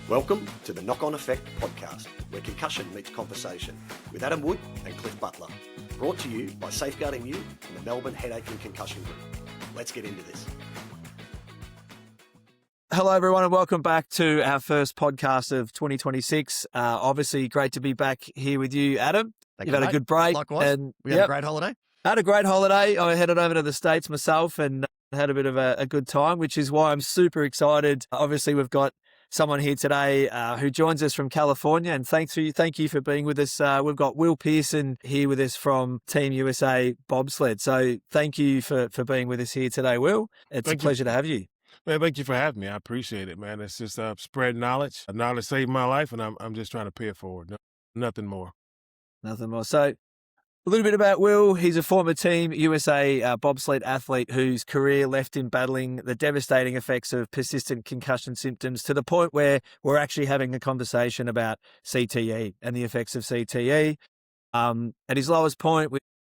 Welcome to the Knock-On Effect podcast, where concussion meets conversation, with Adam Wood and Cliff Butler. Brought to you by Safeguarding You and the Melbourne Headache and Concussion Group. Let's get into this. Hello, everyone, and welcome back to our first podcast of 2026. Obviously, great to be back here with you, Adam. Thank You've you, had a mate. good break. Likewise. And We had a great holiday. had a great holiday. I headed over to the States myself and had a bit of a good time, which is why I'm super excited. Obviously, we've got someone here today who joins us from California, and thank you for being with us. We've got Will Pearson here with us from Team USA Bobsled. So thank you for being with us here today, Will. It's a pleasure to have you. Man, thank you for having me. I appreciate it, man. It's just spread knowledge. Knowledge saved my life, and I'm just trying to pay it forward. Nothing more. Nothing more. So a little bit about Will. He's a former Team USA bobsled athlete whose career left him battling the devastating effects of persistent concussion symptoms to the point where we're actually having a conversation about CTE and the effects of CTE. At his lowest point,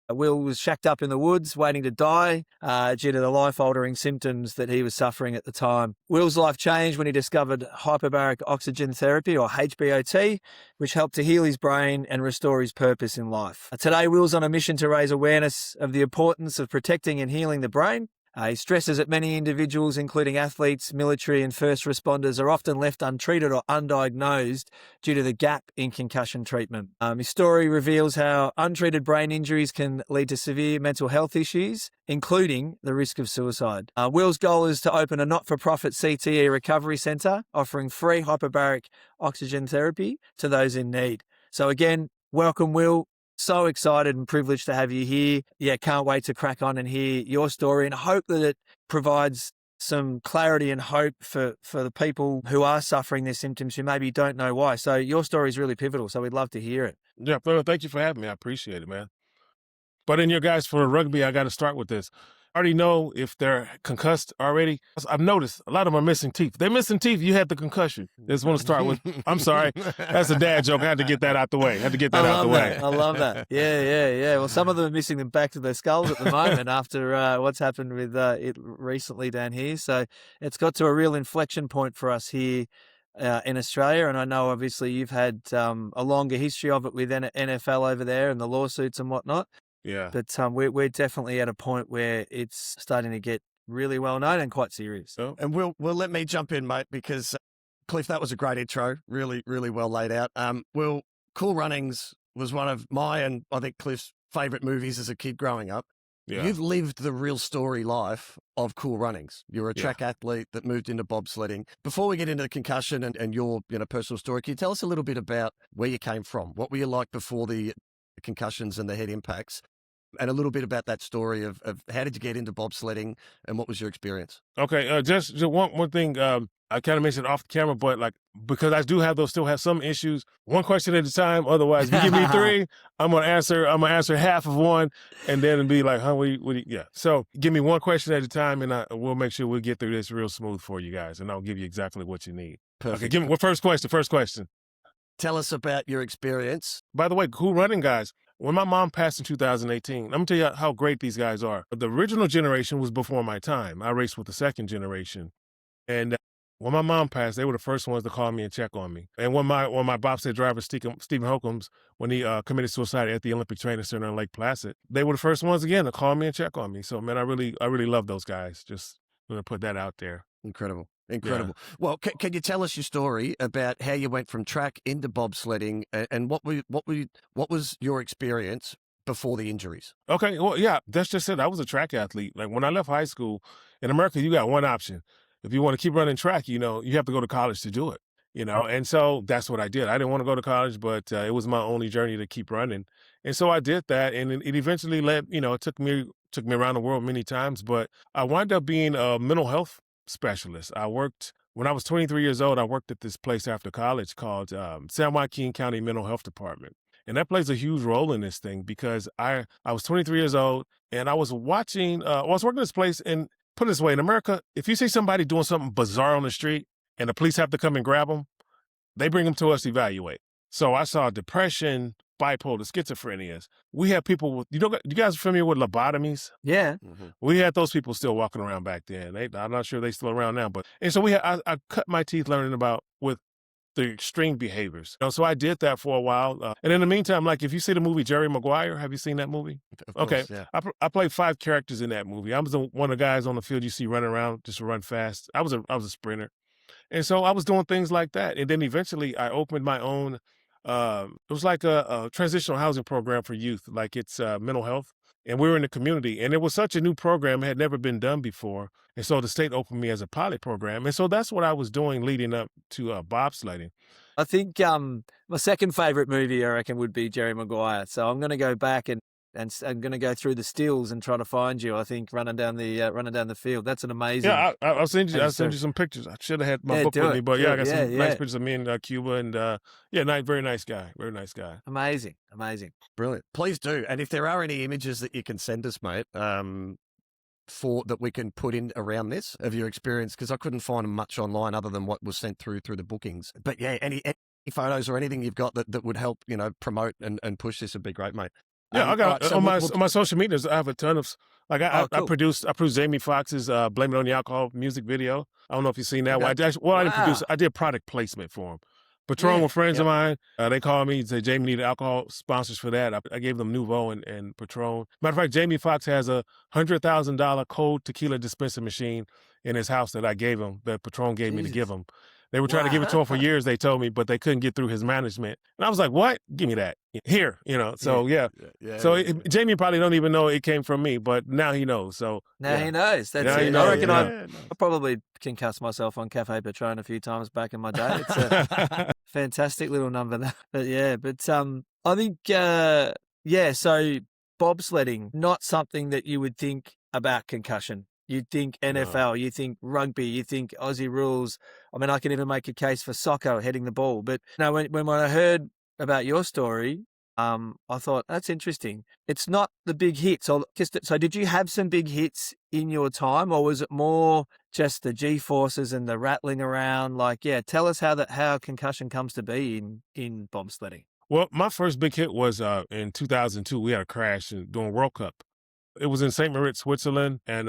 Will was shacked up in the woods waiting to die due to the life-altering symptoms that he was suffering at the time. Will's life changed when he discovered Hyperbaric Oxygen Therapy, or HBOT, which helped to heal his brain and restore his purpose in life. Today, Will's on a mission to raise awareness of the importance of protecting and healing the brain. He stresses that many individuals, including athletes, military and first responders, are often left untreated or undiagnosed due to the gap in concussion treatment. His story reveals how untreated brain injuries can lead to severe mental health issues, including the risk of suicide. Will's goal is to open a not-for-profit CTE recovery centre offering free hyperbaric oxygen therapy to those in need. So again, welcome, Will. So excited and privileged to have you here. Yeah, can't wait to crack on and hear your story, and hope that it provides some clarity and hope for the people who are suffering their symptoms who maybe don't know why. So your story is really pivotal, so we'd love to hear it. Yeah, thank you for having me. I appreciate it, man. But in your guys for rugby, I got to start with this. I already know if they're concussed already. I've noticed a lot of them are missing teeth. They're missing teeth. You had the concussion. Just want to start with, I'm sorry. That's a dad joke. I had to get that out the way. I love that. Yeah. Well, some of them are missing them back to their skulls at the moment after what's happened with it recently down here. So it's got to a real inflection point for us here in Australia. And I know obviously you've had a longer history of it with NFL over there and the lawsuits and whatnot. Yeah. But we're definitely at a point where it's starting to get really well known and quite serious. Oh. And Will, let me jump in, mate, because Cliff, that was a great intro. Really, really well laid out. Will, Cool Runnings was one of my and I think Cliff's favourite movies as a kid growing up. Yeah. You've lived the real story life of Cool Runnings. You're a track athlete that moved into bobsledding. Before we get into the concussion and your personal story, can you tell us a little bit about where you came from? What were you like before the concussions and the head impacts? And a little bit about that story of how did you get into bobsledding and what was your experience? Okay, just one thing. I kind of mentioned off the camera, but like because I do still have some issues. One question at a time. Otherwise, if you give me three, I'm gonna answer half of one, and then be like, "Huh, yeah." So give me one question at a time, and we'll make sure we get through this real smooth for you guys, and I'll give you exactly what you need. Perfect. Okay, give me first question. Tell us about your experience. By the way, Cool Running guys. When my mom passed in 2018, let me tell you how great these guys are. The original generation was before my time. I raced with the second generation. And when my mom passed, they were the first ones to call me and check on me. And when my bobsled driver, Stephen Holcombs, when he committed suicide at the Olympic Training Center in Lake Placid, they were the first ones again to call me and check on me. So, man, I really love those guys. Just going to put that out there. Incredible. Yeah. Well, can you tell us your story about how you went from track into bobsledding and what was your experience before the injuries? Okay, well, yeah, that's just it. I was a track athlete. Like when I left high school in America, you got one option. If you want to keep running track, you have to go to college to do it, And so that's what I did. I didn't want to go to college, but it was my only journey to keep running. And so I did that, and it eventually led, it took me around the world many times, but I wound up being a mental health specialist. When I was 23 years old, I worked at this place after college called San Joaquin County Mental Health Department. And that plays a huge role in this thing because I was 23 years old and I was working at this place, and put it this way, in America, if you see somebody doing something bizarre on the street and the police have to come and grab them, they bring them to us to evaluate. So I saw depression, bipolar, schizophrenia. We had people with, you guys are familiar with lobotomies? Yeah. Mm-hmm. We had those people still walking around back then. I'm not sure they're still around now, and so I cut my teeth learning about with the extreme behaviors. So I did that for a while. And in the meantime, like if you see the movie Jerry Maguire, have you seen that movie? Of Okay. course, yeah. I played 5 characters in that movie. I was one of the guys on the field you see running around just to run fast. I was a sprinter. And so I was doing things like that. And then eventually I opened my own, it was like a transitional housing program for youth, like it's mental health. And we were in the community. And it was such a new program. It had never been done before. And so the state opened me as a pilot program. And so that's what I was doing leading up to bobsledding. I think my second favorite movie, I reckon, would be Jerry Maguire. So I'm going to go back and I'm going to go through the stills and try to find you. I think running down the field. That's an amazing. Yeah, I'll send you some pictures. I should have had my book with me, but I got some nice pictures of me in Cuba, and very nice guy, very nice guy. Amazing. Brilliant. Please do. And if there are any images that you can send us, mate, for that we can put in around this of your experience, because I couldn't find much online other than what was sent through the bookings. But yeah, any photos or anything you've got that would help, promote and push this would be great, mate. Yeah, I got on my social medias. I have a ton of cool. I produced Jamie Foxx's "Blame It on the Alcohol" music video. I don't know if you've seen that. Okay. I didn't produce. I did product placement for him. Patron were friends of mine. They called me and said Jamie needed alcohol sponsors for that. I gave them Nouveau and Patron. Matter of fact, Jamie Foxx has a $100,000 cold tequila dispensing machine in his house that I gave him, that Patron gave me to give him. They were trying to give it to him for years, they told me, but they couldn't get through his management. And I was like, what? Give me that. Here, So, Jamie probably don't even know it came from me, but now he knows. So now he knows. That's it. I reckon I probably concussed myself on Cafe Patron a few times back in my day. It's a fantastic little number, that. But I think, so bobsledding, not something that you would think about concussion. You'd think NFL, you think rugby, you think Aussie rules. I mean, I can even make a case for soccer, heading the ball. But when I heard about your story, I thought, that's interesting. It's not the big hits. So did you have some big hits in your time, or was it more just the G-forces and the rattling around? Tell us how concussion comes to be in bobsledding. Well, my first big hit was in 2002. We had a crash during World Cup. It was in St. Moritz, Switzerland, and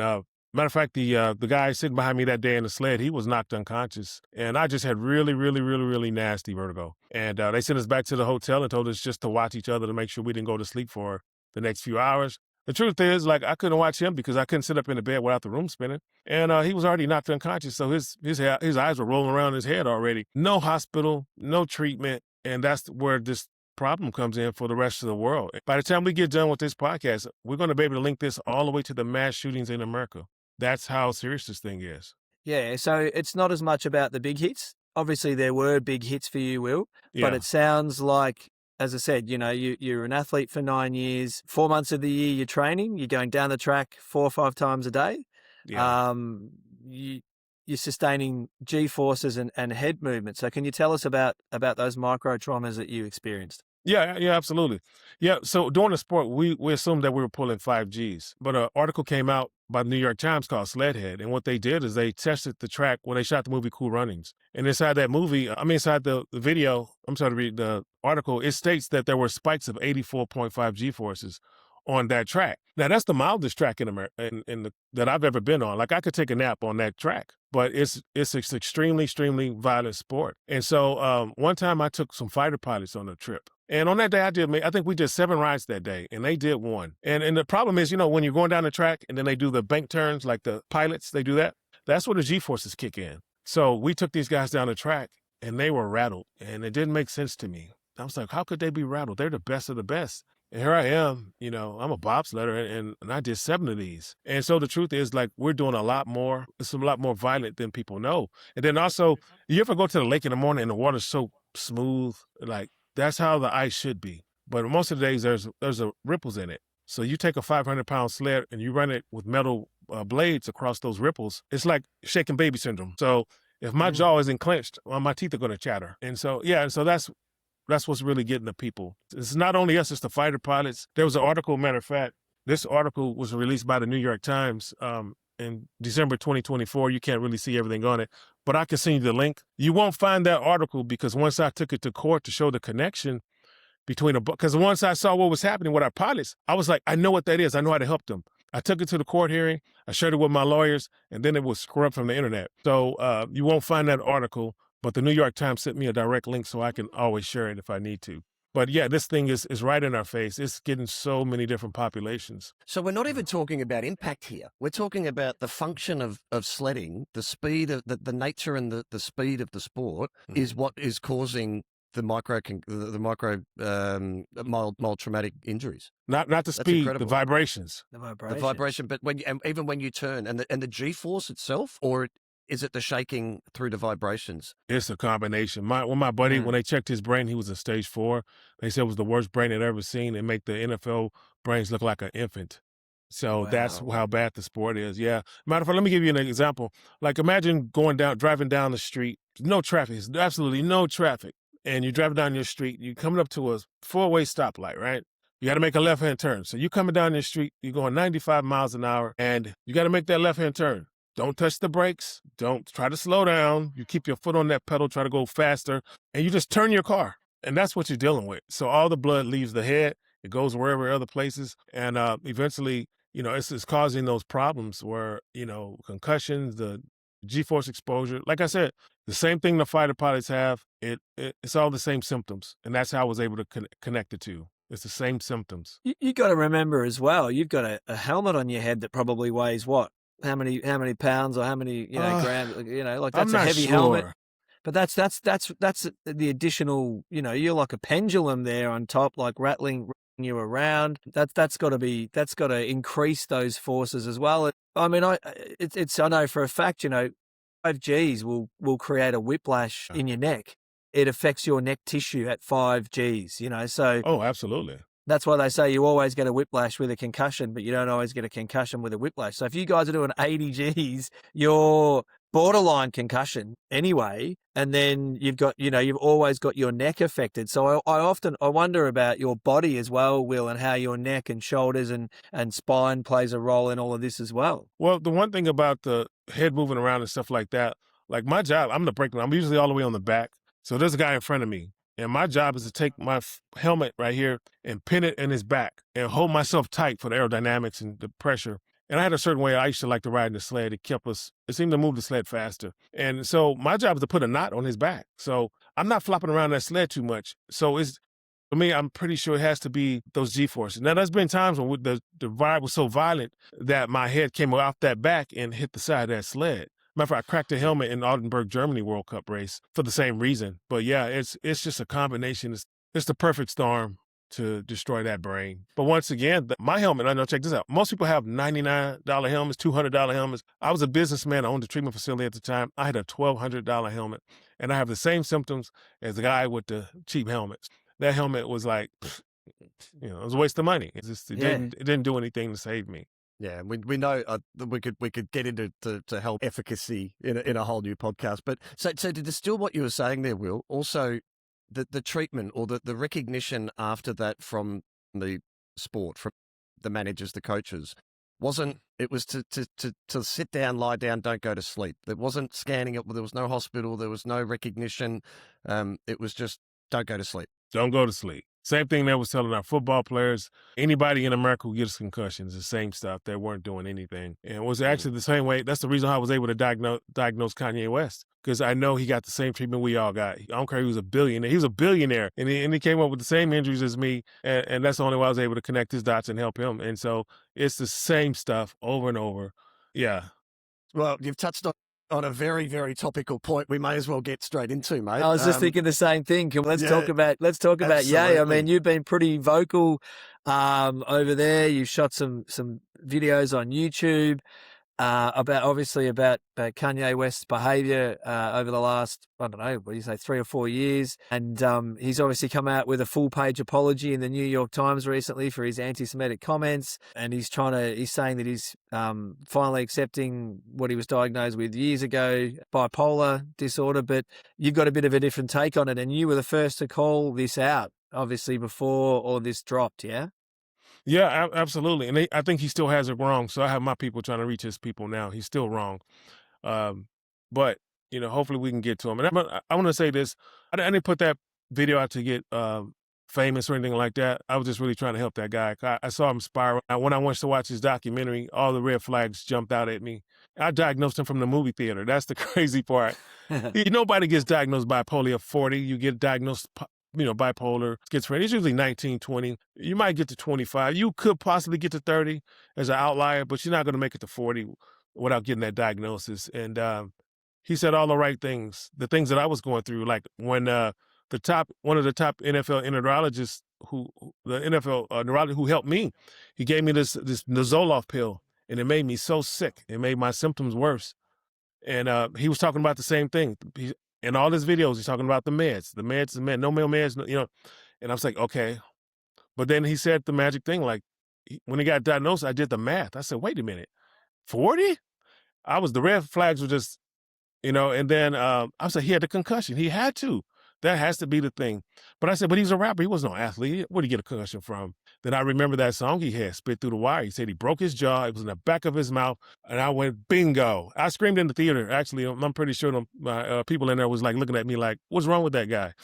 matter of fact, the guy sitting behind me that day in the sled, he was knocked unconscious. And I just had really, really, really, really nasty vertigo. And they sent us back to the hotel and told us just to watch each other to make sure we didn't go to sleep for the next few hours. The truth is, I couldn't watch him because I couldn't sit up in the bed without the room spinning. And he was already knocked unconscious, so his eyes were rolling around his head already. No hospital, no treatment, and that's where this problem comes in for the rest of the world. By the time we get done with this podcast, we're going to be able to link this all the way to the mass shootings in America. That's how serious this thing is. Yeah, so it's not as much about the big hits. Obviously, there were big hits for you, Will, but it sounds like, as I said, you're an athlete for 9 years, 4 months of the year you're training, you're going down the track 4 or 5 times a day. Yeah. You're sustaining G-forces and head movement. So can you tell us about those micro traumas that you experienced? Yeah, absolutely. Yeah, so during the sport, we assumed that we were pulling 5 Gs. But an article came out by the New York Times called Sledhead. And what they did is they tested the track when they shot the movie Cool Runnings. And inside that movie, inside the video, I'm sorry to read the article, it states that there were spikes of 84.5 G-forces on that track. Now, that's the mildest track in America that I've ever been on. I could take a nap on that track, but it's an extremely, extremely violent sport. And so one time I took some fighter pilots on a trip. And on that day, I think we did 7 rides that day, and they did 1. And the problem is, when you're going down the track and then they do the bank turns, like the pilots, they do that. That's where the G-forces kick in. So we took these guys down the track, and they were rattled, and it didn't make sense to me. I was like, how could they be rattled? They're the best of the best. And here I am, I'm a bobsledder, and I did 7 of these. And so the truth is, we're doing a lot more. It's a lot more violent than people know. And then also, you ever go to the lake in the morning and the water's so smooth, that's how the ice should be. But most of the days, there's ripples in it. So you take a 500-pound sled and you run it with metal blades across those ripples. It's like shaking baby syndrome. So if my jaw isn't clenched, my teeth are going to chatter. And so, that's what's really getting the people. It's not only us, it's the fighter pilots. There was an article, matter of fact, this article was released by the New York Times in December 2024. You can't really see everything on it, but I can send you the link. You won't find that article because once I took it to court to show the connection between because once I saw what was happening with our pilots, I was like, I know what that is. I know how to help them. I took it to the court hearing. I shared it with my lawyers, and then it was scrubbed from the internet. So you won't find that article. But the New York Times sent me a direct link so I can always share it if I need to. But yeah, this thing is right in our face. It's getting so many different populations. So we're not even talking about impact here. We're talking about the function of sledding, the speed of the nature and the speed of the sport is what is causing the mild traumatic injuries. Not the speed, the vibrations. The vibration, but even when you turn and the G-force itself, or is it the shaking through the vibrations? It's a combination. My buddy, when they checked his brain, he was in stage 4. They said it was the worst brain they'd ever seen. It make the NFL brains look like an infant. So that's how bad the sport is. Yeah. Matter of fact, let me give you an example. Like imagine driving down the street, no traffic, absolutely no traffic. And you're driving down your street, you're coming up to a 4-way stoplight, right? You got to make a left-hand turn. So you're coming down your street, you're going 95 miles an hour, and you got to make that left-hand turn. Don't touch the brakes. Don't try to slow down. You keep your foot on that pedal, try to go faster, and you just turn your car. And that's what you're dealing with. So all the blood leaves the head. It goes wherever other places. And eventually, it's causing those problems where, concussions, the G-force exposure. Like I said, the same thing the fighter pilots have. It's all the same symptoms. And that's how I was able to connect the two. It's the same symptoms. You got to remember as well, you've got a helmet on your head that probably weighs what? How many pounds or how many grams? Like that's a heavy helmet. But that's the additional. You're like a pendulum there on top, like rattling you around. That's got to increase those forces as well. I mean, I know for a fact, 5 Gs will create a whiplash in your neck. It affects your neck tissue at 5 Gs. So. Oh, absolutely. That's why they say you always get a whiplash with a concussion, but you don't always get a concussion with a whiplash. So if you guys are doing 80 Gs, you're borderline concussion anyway, and then you've always got your neck affected. So I wonder about your body as well, Will, and how your neck and shoulders and spine plays a role in all of this as well. Well, the one thing about the head moving around and stuff like that, like my job, I'm the brakeman. I'm usually all the way on the back. So there's a guy in front of me. And my job is to take my helmet right here and pin it in his back and hold myself tight for the aerodynamics and the pressure. And I had a certain way I used to like to ride in the sled. It seemed to move the sled faster. And so my job is to put a knot on his back. So I'm not flopping around that sled too much. So for me, I'm pretty sure it has to be those G-forces. Now, there's been times when the ride was so violent that my head came off that back and hit the side of that sled. Matter of fact, I cracked a helmet in Oldenburg, Germany World Cup race for the same reason. But yeah, it's just a combination. It's the perfect storm to destroy that brain. But once again, my helmet, I know, check this out. Most people have $99 helmets, $200 helmets. I was a businessman. I owned a treatment facility at the time. I had a $1,200 helmet, and I have the same symptoms as the guy with the cheap helmets. That helmet was like, it was a waste of money. It didn't do anything to save me. Yeah, we know we could get into to health efficacy in a whole new podcast. But so to distill what you were saying there, Will, also the treatment or the recognition after that from the sport, from the managers, the coaches, was to sit down, lie down, don't go to sleep. There wasn't scanning it. There was no hospital. There was no recognition. It was just don't go to sleep. Don't go to sleep. Same thing they was telling our football players. Anybody in America who gets concussions, the same stuff. They weren't doing anything. And it was actually the same way. That's the reason I was able to diagnose Kanye West, because I know he got the same treatment we all got. I don't care, he was a billionaire. He was a billionaire, and he came up with the same injuries as me, and that's the only way I was able to connect his dots and help him. And so it's the same stuff over and over. Yeah. Well, you've touched on a very, very topical point. We may as well get straight into, mate. I was just thinking the same thing. Let's talk about Ye. I mean, you've been pretty vocal over there. You've shot some videos on YouTube about Kanye West's behavior over the last, I don't know, what do you say, 3 or 4 years. And he's obviously come out with a full-page apology in the New York Times recently for his anti-Semitic comments. And he's saying that he's finally accepting what he was diagnosed with years ago, bipolar disorder. But you've got a bit of a different take on it, and you were the first to call this out, obviously, before all this dropped, yeah? Yeah, absolutely. And I think he still has it wrong. So I have my people trying to reach his people now. He's still wrong. But, hopefully we can get to him. And I want to say this. I didn't put that video out to get famous or anything like that. I was just really trying to help that guy. I saw him spiral. When I went to watch his documentary, all the red flags jumped out at me. I diagnosed him from the movie theater. That's the crazy part. Nobody gets diagnosed bipolar at 40. You get diagnosed, bipolar, schizophrenia. It's usually 19, 20. You might get to 25. You could possibly get to 30 as an outlier, but you're not going to make it to 40 without getting that diagnosis. And he said all the right things, the things that I was going through, like when one of the top NFL neurologists neurologist who helped me, he gave me this Zoloft pill, and it made me so sick. It made my symptoms worse. And he was talking about the same thing. In all his videos, he's talking about the meds, no more meds, And I was like, okay. But then he said the magic thing, like when he got diagnosed, I did the math. I said, wait a minute, 40? The red flags were just, and then I was like, he had a concussion. He had to. That has to be the thing. But I said, but he's a rapper. He was no athlete. Where did he get a concussion from? Then I remember that song he had, Spit Through the Wire. He said he broke his jaw. It was in the back of his mouth. And I went, bingo. I screamed in the theater. Actually, I'm pretty sure my people in there was like looking at me like, what's wrong with that guy?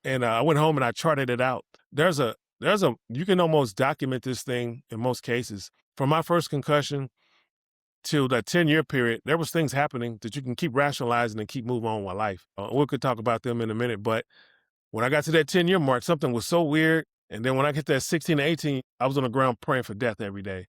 And I went home and I charted it out. You can almost document this thing in most cases. From my first concussion till that 10-year period, there was things happening that you can keep rationalizing and keep moving on with life. We could talk about them in a minute, but when I got to that 10-year mark, something was so weird. And then when I hit that 16 to 18, I was on the ground praying for death every day.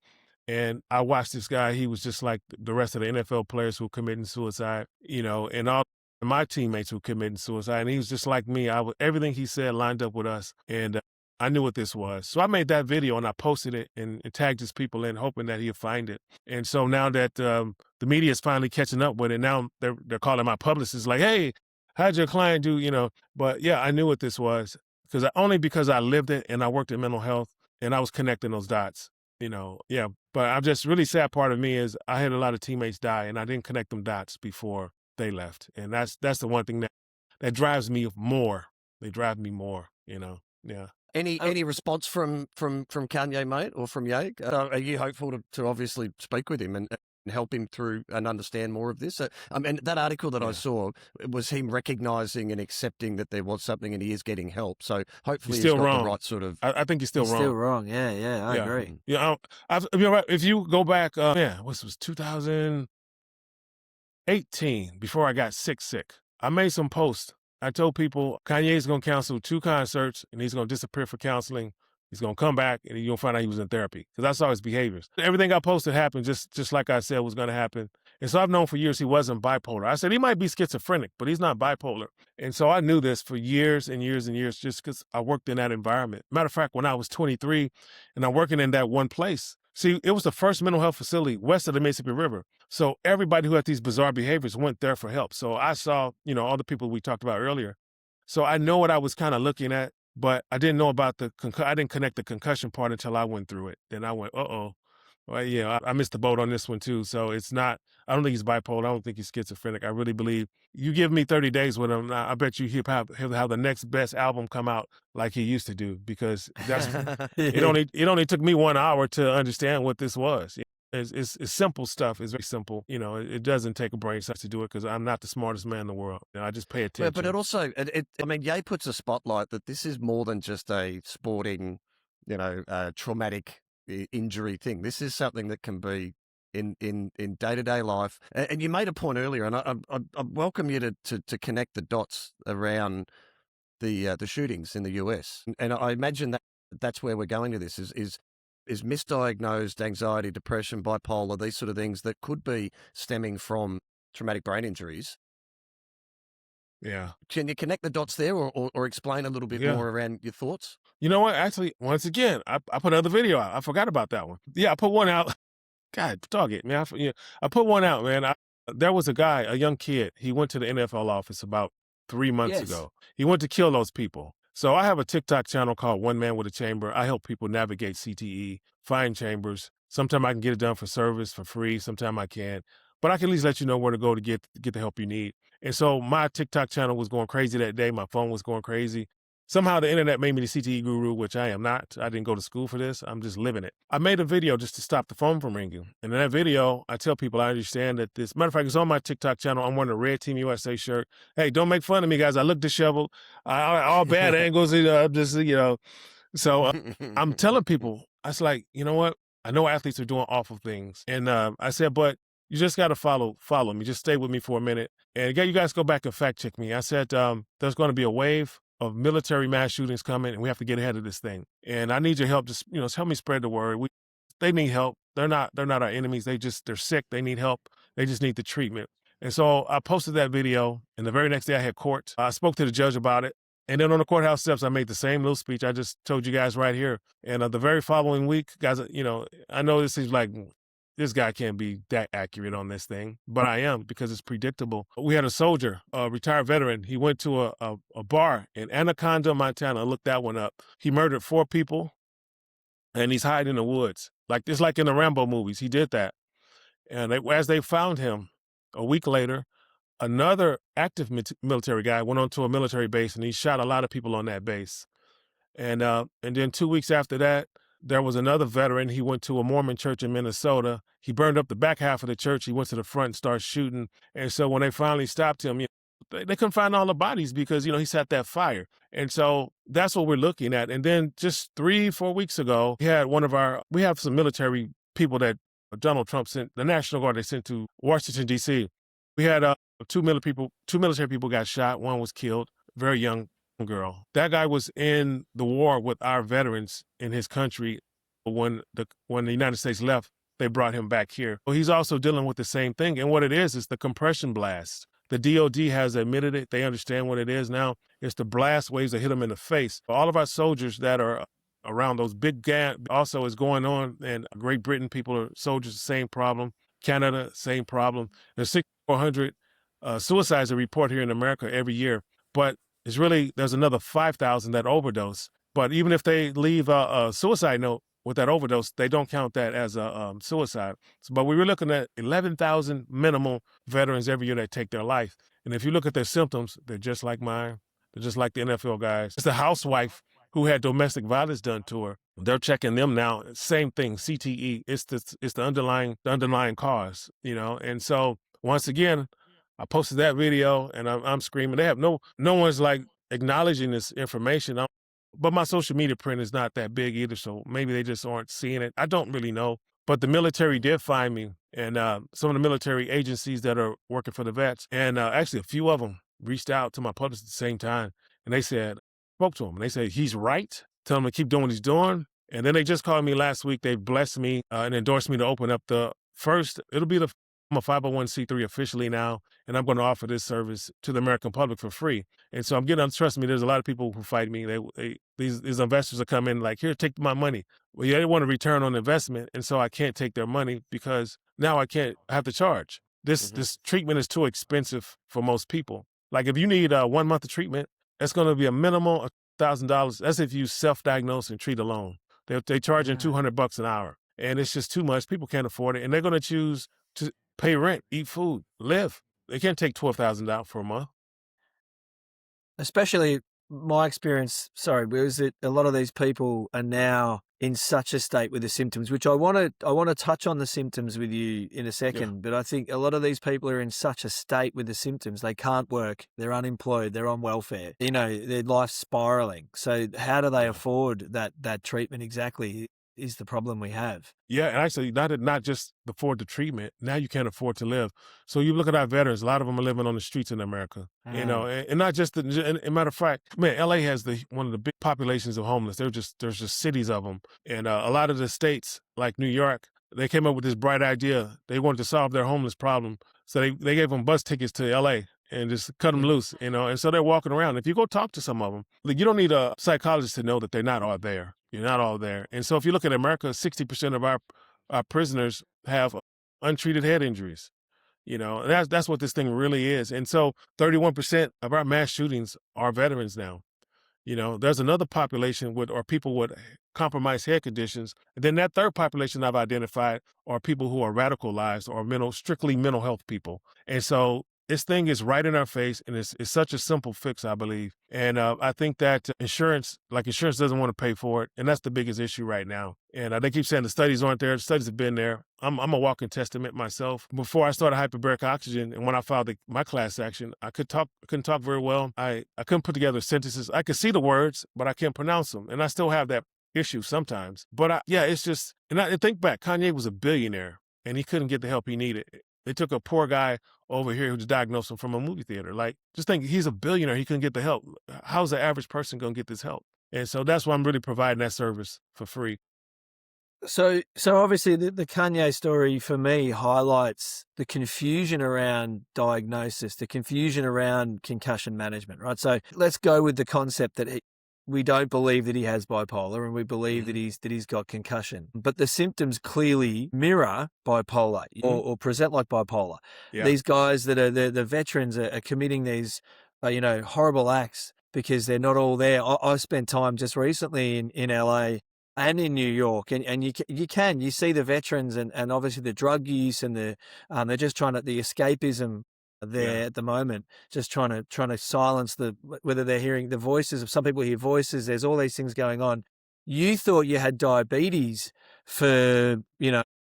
And I watched this guy. He was just like the rest of the NFL players who were committing suicide, and all my teammates who were committing suicide. And he was just like me. Everything he said lined up with us. And I knew what this was. So I made that video and I posted it and tagged his people in, hoping that he'd find it. And so now that the media is finally catching up with it, now they're calling my publicist like, hey, how'd your client do, But yeah, I knew what this was because I lived it and I worked in mental health and I was connecting those dots, Yeah, but I'm just really sad part of me is I had a lot of teammates die and I didn't connect them dots before they left. And that's the one thing that drives me more. They drive me more, yeah. Any response from Kanye, mate, or from Ye? Are you hopeful to obviously speak with him and help him through and understand more of this? And that article that I saw was him recognizing and accepting that there was something and he is getting help. So hopefully he's got the right sort of... I think he's still wrong. Still wrong, yeah, I agree. Yeah, if you go back, this was 2018, before I got sick. I made some posts. I told people Kanye's going to cancel 2 concerts and he's going to disappear for counseling. He's going to come back and you're going to find out he was in therapy because I saw his behaviors. Everything I posted happened just like I said was going to happen. And so I've known for years he wasn't bipolar. I said he might be schizophrenic, but he's not bipolar. And so I knew this for years and years and years just because I worked in that environment. Matter of fact, when I was 23 and I'm working in that one place, see, it was the first mental health facility west of the Mississippi River. So everybody who had these bizarre behaviors went there for help. So I saw, all the people we talked about earlier. So I know what I was kind of looking at, but I didn't know about I didn't connect the concussion part until I went through it. Then I went, uh-oh. Well, yeah, I missed the boat on this one too. So I don't think he's bipolar. I don't think he's schizophrenic. I really believe you give me 30 days with him, I bet you he'll have the next best album come out like he used to do because it only took me 1 hour to understand what this was. It's simple stuff. It's very simple. It doesn't take a brain science to do it because I'm not the smartest man in the world. I just pay attention. But it also, Ye puts a spotlight that this is more than just a sporting, traumatic injury thing. This is something that can be in day-to-day life. And you made a point earlier, and I welcome you to connect the dots around the shootings in the US. And I imagine that's where we're going to this is misdiagnosed anxiety, depression, bipolar, these sort of things that could be stemming from traumatic brain injuries. Yeah. Can you connect the dots there or explain a little bit more around your thoughts? You know what? Actually, once again, I put another video out. I forgot about that one. Yeah, I put one out. God, dog it, man. I put one out, man. There was a young kid. He went to the NFL office about 3 months ago. He went to kill those people. So I have a TikTok channel called One Man with a Chamber. I help people navigate CTE, find chambers. Sometimes I can get it done for service, for free. Sometimes I can't. But I can at least let you know where to go to get the help you need. And so my TikTok channel was going crazy that day. My phone was going crazy. Somehow the internet made me the CTE guru, which I am not. I didn't go to school for this. I'm just living it. I made a video just to stop the phone from ringing. And in that video, I tell people I understand that this, matter of fact, it's on my TikTok channel. I'm wearing a red Team USA shirt. Hey, don't make fun of me, guys. I look disheveled. All bad angles, just, So I'm telling people, I was like, you know what? I know athletes are doing awful things. And I said, but you just got to follow me. Just stay with me for a minute. And you guys go back and fact check me. I said, there's going to be a wave of military mass shootings coming, and we have to get ahead of this thing. And I need your help. Just, help me spread the word. They need help. They're not our enemies. They're sick. They need help. They just need the treatment. And so I posted that video, and the very next day I had court. I spoke to the judge about it. And then on the courthouse steps, I made the same little speech I just told you guys right here. And the very following week, guys, I know this is like, this guy can't be that accurate on this thing, but I am, because it's predictable. We had a soldier, a retired veteran. He went to a bar in Anaconda, Montana. I looked that one up. He murdered 4 people, and he's hiding in the woods. It's like in the Rambo movies. He did that. And as they found him a week later, another active military guy went onto a military base, and he shot a lot of people on that base. And then 2 weeks after that, there was another veteran. He went to a Mormon church in Minnesota. He burned up the back half of the church. He went to the front and started shooting. And so when they finally stopped him, they couldn't find all the bodies because, he set that fire. And so that's what we're looking at. And then just 3-4 weeks ago, we have some military people that Donald Trump sent, the National Guard they sent to Washington, D.C. We had two military people got shot. One was killed, very young girl. That guy was in the war with our veterans in his country. When the United States left, they brought him back here. Well, he's also dealing with the same thing. And what it is the compression blast. The DOD has admitted it. They understand what it is now. It's the blast waves that hit them in the face. All of our soldiers that are around those big gas also is going on. And Great Britain, soldiers, the same problem. Canada, same problem. There's 6,400 suicides that report here in America every year. But there's another 5,000 that overdose. But even if they leave a suicide note with that overdose, they don't count that as a suicide. But we were looking at 11,000 minimal veterans every year that take their life. And if you look at their symptoms, they're just like mine. They're just like the NFL guys. It's the housewife who had domestic violence done to her. They're checking them now. Same thing, CTE. It's the underlying cause, And so once again, I posted that video, and I'm screaming. They have no one's acknowledging this information. But my social media print is not that big either, so maybe they just aren't seeing it. I don't really know. But the military did find me, and some of the military agencies that are working for the vets, and actually a few of them reached out to my publicist at the same time, and they spoke to him, and they said, he's right. Tell him to keep doing what he's doing. And then they just called me last week. They blessed me and endorsed me to open up I'm a 501c3 officially now, and I'm going to offer this service to the American public for free. And so trust me, there's a lot of people who fight me. These investors are coming here, take my money. Well, they want a return on investment, and so I can't take their money because now I have to charge. This treatment is too expensive for most people. If you need 1 month of treatment, it's going to be a minimal of $1,000. That's if you self-diagnose and treat alone. They charge $200 an hour, and it's just too much. People can't afford it, and they're going to choose to pay rent, eat food, live. They can't take $12,000 out for a month. Especially my experience, was that a lot of these people are now in such a state with the symptoms, which I want to touch on the symptoms with you in a second. Yeah. But I think a lot of these people are in such a state with the symptoms, they can't work, they're unemployed, they're on welfare, their life's spiraling. So how do they afford that treatment exactly? Is the problem we have. Yeah, and actually not just afford the treatment, now you can't afford to live. So you look at our veterans, a lot of them are living on the streets in America, and not just, and matter of fact, man, LA has one of the big populations of homeless. There's just cities of them. And a lot of the states, like New York, they came up with this bright idea. They wanted to solve their homeless problem. So they gave them bus tickets to LA and just cut them loose, and so they're walking around. If you go talk to some of them, you don't need a psychologist to know that they're not all there. You're not all there. And so if you look at America, 60% of our prisoners have untreated head injuries. That's what this thing really is. And so 31% of our mass shootings are veterans now. There's another population or people with compromised head conditions. And then that third population I've identified are people who are radicalized or strictly mental health people. And so this thing is right in our face, and it's such a simple fix, I believe. And I think that insurance doesn't want to pay for it, and that's the biggest issue right now. And they keep saying the studies aren't there. The studies have been there. I'm a walking testament myself. Before I started Hyperbaric Oxygen, and when I filed my class action, I couldn't talk very well. I couldn't put together sentences. I could see the words, but I can't pronounce them, and I still have that issue sometimes. But it's just, and I think back, Kanye was a billionaire, and he couldn't get the help he needed. They took a poor guy over here who was diagnosed him from a movie theater. Like, just think, he's a billionaire. He couldn't get the help. How's the average person going to get this help? And so that's why I'm really providing that service for free. So obviously the Kanye story for me highlights the confusion around diagnosis, the confusion around concussion management, right? So let's go with the concept that we don't believe that he has bipolar, and we believe that he's got concussion, but the symptoms clearly mirror bipolar or present like bipolar. Yeah. These guys that are the veterans are committing these, horrible acts because they're not all there. I spent time just recently in LA and in New York, and you see the veterans and obviously the drug use and they're just trying to, the escapism there at the moment, just trying to silence whether they're hearing the voices of some people hear voices. There's all these things going on. You thought you had diabetes for,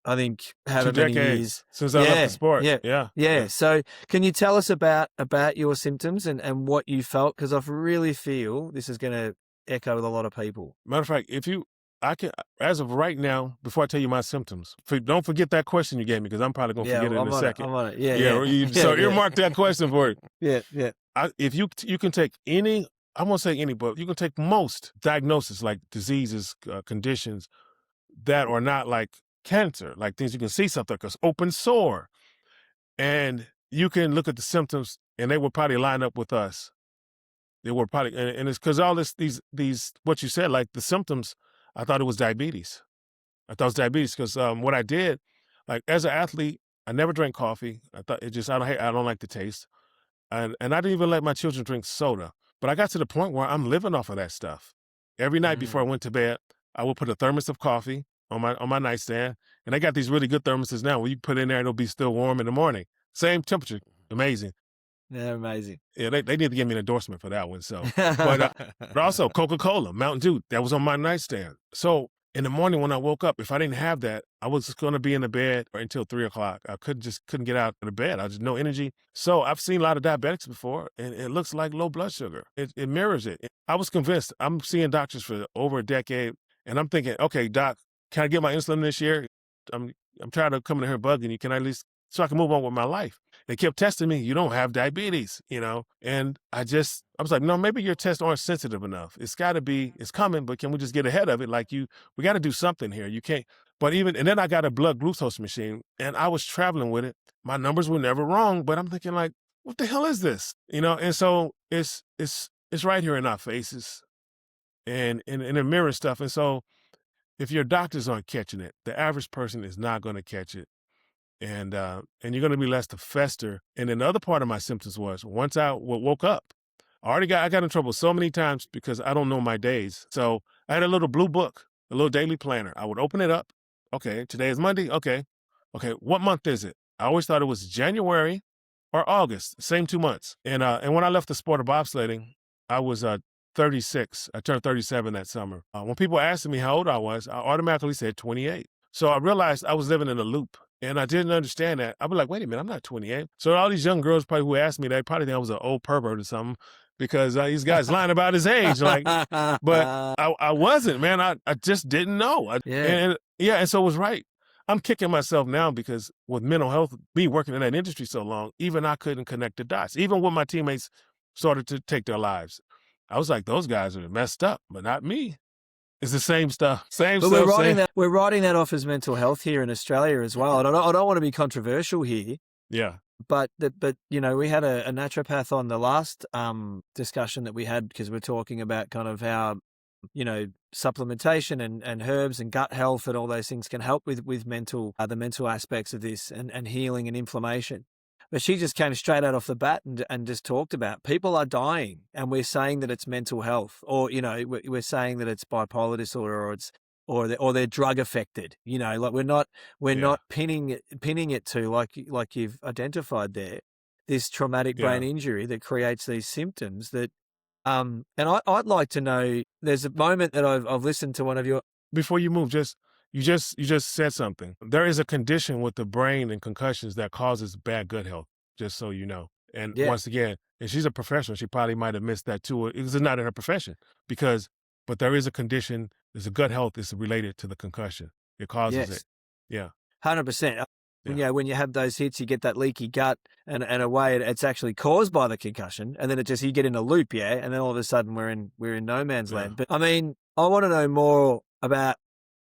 I think however many years since I left the sport. Yeah. So can you tell us about your symptoms and what you felt? Because I really feel this is going to echo with a lot of people. Matter of fact, I can, as of right now, before I tell you my symptoms, don't forget that question you gave me, because I'm probably going to forget it in a second. I'm on it. So earmark that question for it. Yeah. If you can take any, I won't say any, but you can take most diagnoses, like diseases, conditions that are not like cancer, like things you can see something, like an open sore, and you can look at the symptoms, and they will probably line up with us. They were probably, and it's because all these what you said, like the symptoms. I thought it was diabetes. Because what I did, like as an athlete, I never drank coffee. I thought I don't like the taste, and I didn't even let my children drink soda. But I got to the point where I'm living off of that stuff. Every night before I went to bed, I would put a thermos of coffee on my nightstand, and I got these really good thermoses now where you put in there and it'll be still warm in the morning, same temperature, amazing. They're amazing. Yeah, they need to give me an endorsement for that one. So, but also Coca-Cola, Mountain Dew, that was on my nightstand. So in the morning when I woke up, if I didn't have that, I was just going to be in the bed until 3 o'clock. I couldn't get out of the bed. I just no energy. So I've seen a lot of diabetics before, and it looks like low blood sugar. It mirrors it. I was convinced. I'm seeing doctors for over a decade, and I'm thinking, okay, doc, can I get my insulin this year? I'm tired of coming in here bugging you. Can I at least, so I can move on with my life? They kept testing me. You don't have diabetes, And I was like, no, maybe your tests aren't sensitive enough. It's got to be, it's coming, but can we just get ahead of it? Like we got to do something here. You can't, and then I got a blood glucose machine, and I was traveling with it. My numbers were never wrong, but I'm thinking like, what the hell is this? And so it's right here in our faces and in the mirror stuff. And so if your doctors aren't catching it, the average person is not going to catch it. And you're going to be less to fester. And then the other part of my symptoms was once I woke up, I got in trouble so many times because I don't know my days. So I had a little blue book, a little daily planner. I would open it up. Okay, today is Monday. Okay, what month is it? I always thought it was January or August, same 2 months. And when I left the sport of bobsledding, I was 36. I turned 37 that summer. When people asked me how old I was, I automatically said 28. So I realized I was living in a loop. And I didn't understand that. I'd be like, wait a minute, I'm not 28. So all these young girls probably who asked me, they probably think I was an old pervert or something because these guys lying about his age. Like, but I wasn't, man. I just didn't know. And so it was right. I'm kicking myself now because with mental health, me working in that industry so long, even I couldn't connect the dots. Even when my teammates started to take their lives, I was like, those guys are messed up, but not me. It's the same stuff. But we're writing that off as mental health here in Australia as well. And I don't want to be controversial here. Yeah. But we had a naturopath on the last discussion that we had because we're talking about kind of how, supplementation and herbs and gut health and all those things can help with mental the mental aspects of this and healing and inflammation. But she just came straight out off the bat and just talked about people are dying, and we're saying that it's mental health, or we're saying that it's bipolar disorder, or they're drug affected. Like we're not pinning it to like you've identified there. this traumatic brain injury that creates these symptoms that, and I'd like to know, there's a moment that I've listened to one of your. Before you move, you just said something. There is a condition with the brain and concussions that causes bad gut health, just so you know. And once again, and she's a professional, she probably might have missed that too. It's not in her profession but there is a condition, there's a gut health is related to the concussion. It causes it. Yeah. 100%. Yeah. When you have those hits, you get that leaky gut, and a way it's actually caused by the concussion, and then you get in a loop, and then all of a sudden we're in no man's land. But I mean, I want to know more about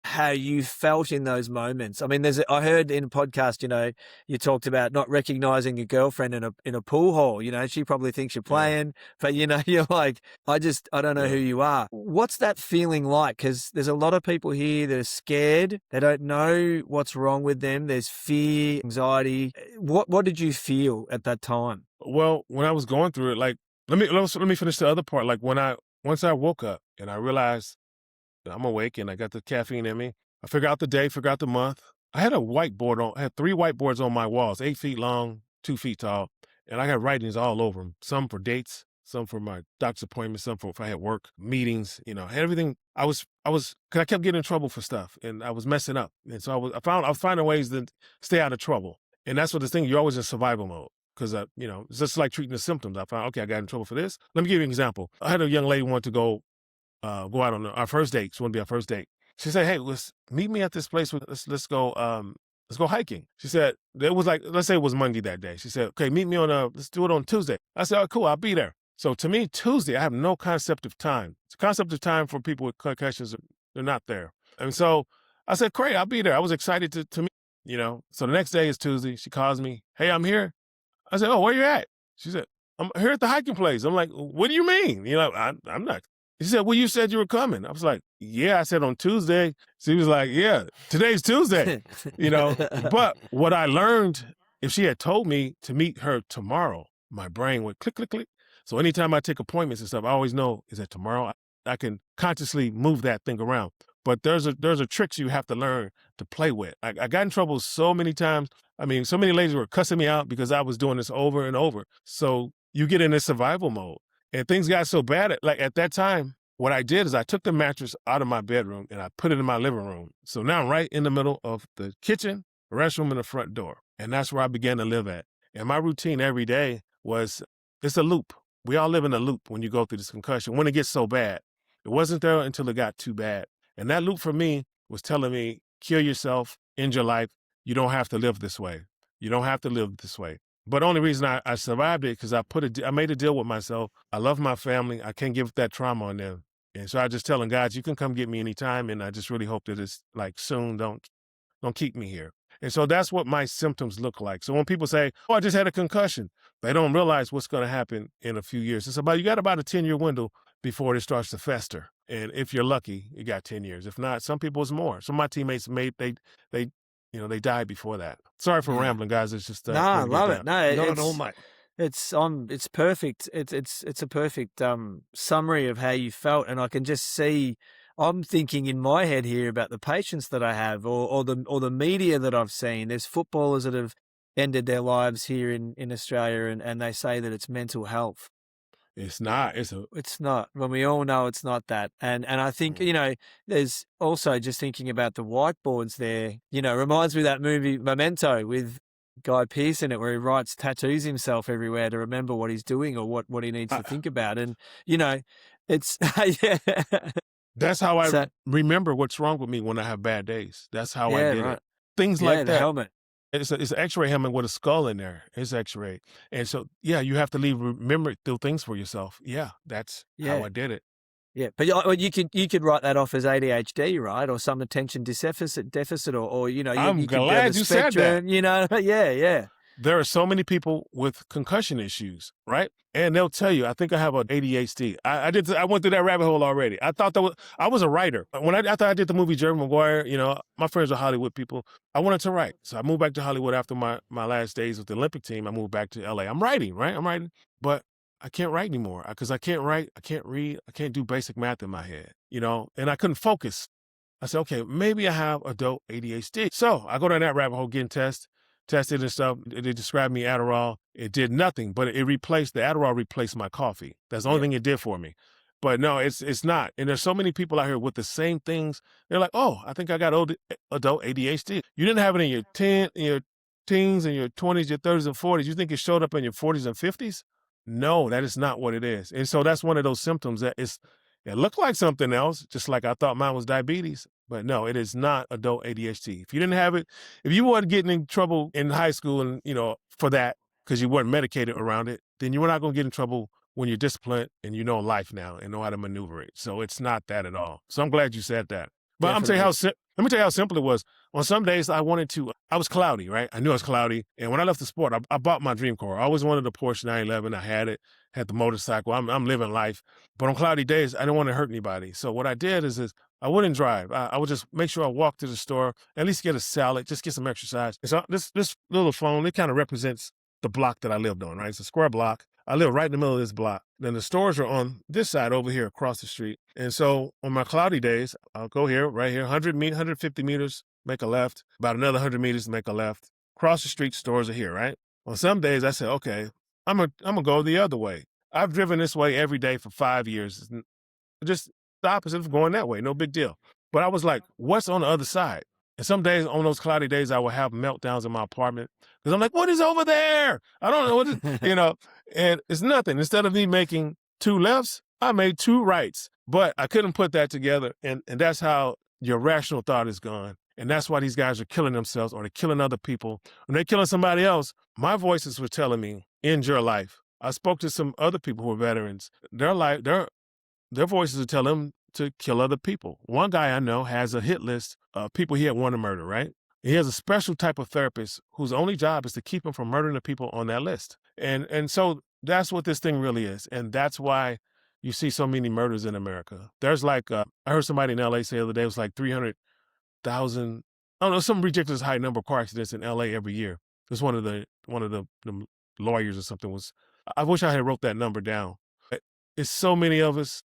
how you felt in those moments. I mean, I heard in a podcast, you talked about not recognizing your girlfriend in a pool hall. She probably thinks you're playing, but you're like, I don't know who you are. What's that feeling like? Because there's a lot of people here that are scared. They don't know what's wrong with them. There's fear, anxiety. What did you feel at that time? Well, when I was going through it, like, let me finish the other part. Like once I woke up and I realized I'm awake and I got the caffeine in me. I figure out the day, figure out the month. I had I had 3 whiteboards on my walls, 8 feet long, 2 feet tall. And I got writings all over them. Some for dates, some for my doctor's appointments, some for if I had work, meetings, I had everything. Cause I kept getting in trouble for stuff and I was messing up. And so I was finding ways to stay out of trouble. And that's what the thing, you're always in survival mode. Cause it's just like treating the symptoms. I found, okay, I got in trouble for this. Let me give you an example. I had a young lady want to go out on our first date. She wanted to be our first date. She said, "Hey, let's meet me at this place. Let's go hiking." She said, it was like, let's say it was Monday that day. She said, "Okay, meet me let's do it on Tuesday." I said, "Oh, cool, I'll be there." So to me, Tuesday, I have no concept of time. The concept of time for people with concussions, they're not there. And so I said, "Great, I'll be there." I was excited to meet, So the next day is Tuesday. She calls me, "Hey, I'm here." I said, "Oh, where you at?" She said, "I'm here at the hiking place." I'm like, "What do you mean?" I'm not. She said, "Well, you said you were coming." I was like, "Yeah." I said, "On Tuesday." She was like, "Yeah, today's Tuesday." But what I learned, if she had told me to meet her tomorrow, my brain would click, click, click. So anytime I take appointments and stuff, I always know, is it tomorrow? I can consciously move that thing around. But there's a tricks you have to learn to play with. I got in trouble so many times. I mean, so many ladies were cussing me out because I was doing this over and over. So you get in this survival mode. And things got so bad, at that time, what I did is I took the mattress out of my bedroom and I put it in my living room. So now I'm right in the middle of the kitchen, the restroom, and the front door. And that's where I began to live at. And my routine every day it's a loop. We all live in a loop when you go through this concussion, when it gets so bad. It wasn't there until it got too bad. And that loop for me was telling me, kill yourself, end your life. You don't have to live this way. You don't have to live this way. But the only reason I survived it because I made a deal with myself. I love my family. I can't give that trauma on them. And so I just telling God, you can come get me anytime. And I just really hope that it's like soon, don't keep me here. And so that's what my symptoms look like. So when people say, "Oh, I just had a concussion," they don't realize what's going to happen in a few years. You got about a 10-year window before it starts to fester. And if you're lucky, you got 10 years. If not, some people it's more. Some of my teammates they died before that. Sorry for rambling, guys. It's just I love it. No, not at all, mate. It's perfect. It's a perfect summary of how you felt, and I can just see. I'm thinking in my head here about the patients that I have, or the media that I've seen. There's footballers that have ended their lives here in Australia, and they say that it's mental health. It's not. It's not. When we all know it's not that. And I think, there's also just thinking about the whiteboards there, reminds me of that movie Memento with Guy Pearce in it, where he tattoos himself everywhere to remember what he's doing or what he needs to think about. And, it's, yeah. That's how I remember what's wrong with me when I have bad days. That's how I did it. Things like the that. helmet. It's an X-ray helmet with a skull in there. It's X-ray. And so, you have to remember through things for yourself. Yeah, that's how I did it. Yeah, but you could write that off as ADHD, right? Or some attention deficit or I'm glad you said that. Yeah. There are so many people with concussion issues, right? And they'll tell you, I think I have an ADHD. I went through that rabbit hole already. I thought I was a writer. After I did the movie Jerry Maguire, my friends are Hollywood people. I wanted to write. So I moved back to Hollywood after my last days with the Olympic team. I moved back to LA. I'm writing, right? I'm writing, but I can't write anymore because I can't write, I can't read, I can't do basic math in my head, and I couldn't focus. I said, okay, maybe I have adult ADHD. So I go down that rabbit hole, getting tests. tested and stuff. They described me Adderall. It did nothing, but the Adderall replaced my coffee. That's the only thing it did for me. But no, it's not. And there's so many people out here with the same things. They're like, oh, I think I got adult ADHD. You didn't have it in your teens and your 20s, your 30s and 40s. You think it showed up in your 40s and 50s? No, that is not what it is. And so that's one of those symptoms that it looked like something else, just like I thought mine was diabetes. But no, it is not adult ADHD. If you didn't have it, if you weren't getting in trouble in high school and, for that, because you weren't medicated around it, then you were not going to get in trouble when you're disciplined and you know life now and know how to maneuver it. So it's not that at all. So I'm glad you said that. But let me tell you how simple it was. On some days I was cloudy, right? I knew I was cloudy. And when I left the sport, I bought my dream car. I always wanted a Porsche 911. I had it, had the motorcycle. I'm living life. But on cloudy days, I didn't want to hurt anybody. So what I did is I wouldn't drive. I would just make sure I walked to the store, at least get a salad, just get some exercise. And so this little phone, it kind of represents the block that I lived on, right? It's a square block. I live right in the middle of this block. Then the stores are on this side over here across the street. And so on my cloudy days, I'll go here, right here, 150 meters, make a left, about another 100 meters, make a left. Across the street, stores are here, right? On some days, I say, okay, I'm gonna go the other way. I've driven this way every day for 5 years. Just the opposite of going that way, no big deal. But I was like, what's on the other side? And some days, on those cloudy days, I would have meltdowns in my apartment because I'm like, what is over there? I don't know what is, and it's nothing. Instead of me making 2 lefts, I made 2 rights, but I couldn't put that together. And that's how your rational thought is gone. And that's why these guys are killing themselves or they're killing other people. When they're killing somebody else, my voices were telling me, end your life. I spoke to some other people who are veterans. Their voices are telling them to kill other people. One guy I know has a hit list of people he had wanted to murder, right? He has a special type of therapist whose only job is to keep him from murdering the people on that list. And so that's what this thing really is. And that's why you see so many murders in America. There's I heard somebody in LA say the other day, it was like 300,000, I don't know, some ridiculous high number of car accidents in LA every year. Just one of the lawyers or something I wish I had wrote that number down. It's so many of us.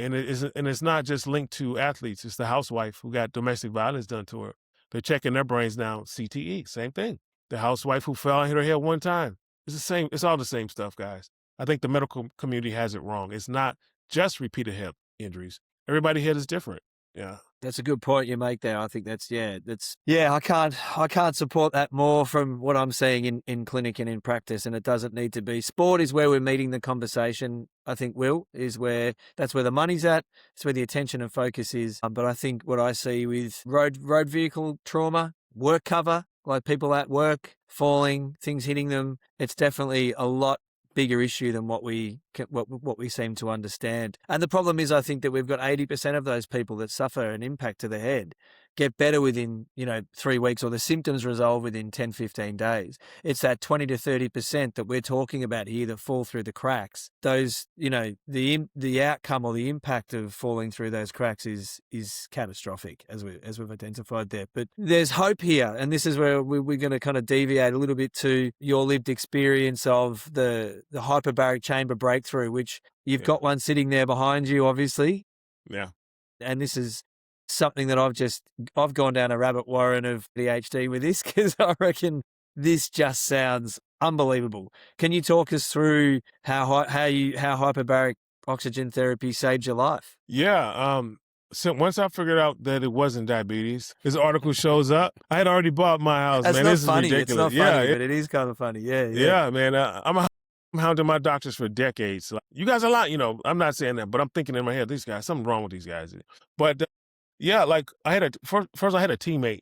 And it's not just linked to athletes. It's the housewife who got domestic violence done to her. They're checking their brains now. CTE, same thing. The housewife who fell and hit her head one time. It's the same. It's all the same stuff, guys. I think the medical community has it wrong. It's not just repeated hip injuries. Everybody's head is different. Yeah. That's a good point you make there. I think I can't support that more from what I'm seeing in clinic and in practice, and it doesn't need to be. Sport is where we're meeting the conversation, I think, Will, that's where the money's at. It's where the attention and focus is. But I think what I see with road vehicle trauma, work cover, like people at work, falling, things hitting them, it's definitely a lot bigger issue than what we seem to understand. And the problem is, I think that we've got 80% of those people that suffer an impact to the head get better within 3 weeks, or the symptoms resolve within 10, 15 days. It's that 20 to 30% that we're talking about here that fall through the cracks. Those, the outcome or the impact of falling through those cracks is catastrophic, as we've identified there. But there's hope here, and this is where we're going to kind of deviate a little bit to your lived experience of the hyperbaric chamber breakthrough, which you've got one sitting there behind you, obviously. Yeah. And this is something that I've gone down a rabbit warren of ADHD with this, because I reckon this just sounds unbelievable. Can you talk us through how hyperbaric oxygen therapy saved your life? Yeah. So once I figured out that it wasn't diabetes, this article shows up. I had already bought my house, That's man. not This funny. is ridiculous. It's not funny, but it is kind of funny. Yeah, man. I'm hounding my doctors for decades. You guys are lying, I'm not saying that, but I'm thinking in my head, these guys, something wrong with these guys. But I had first I had a teammate.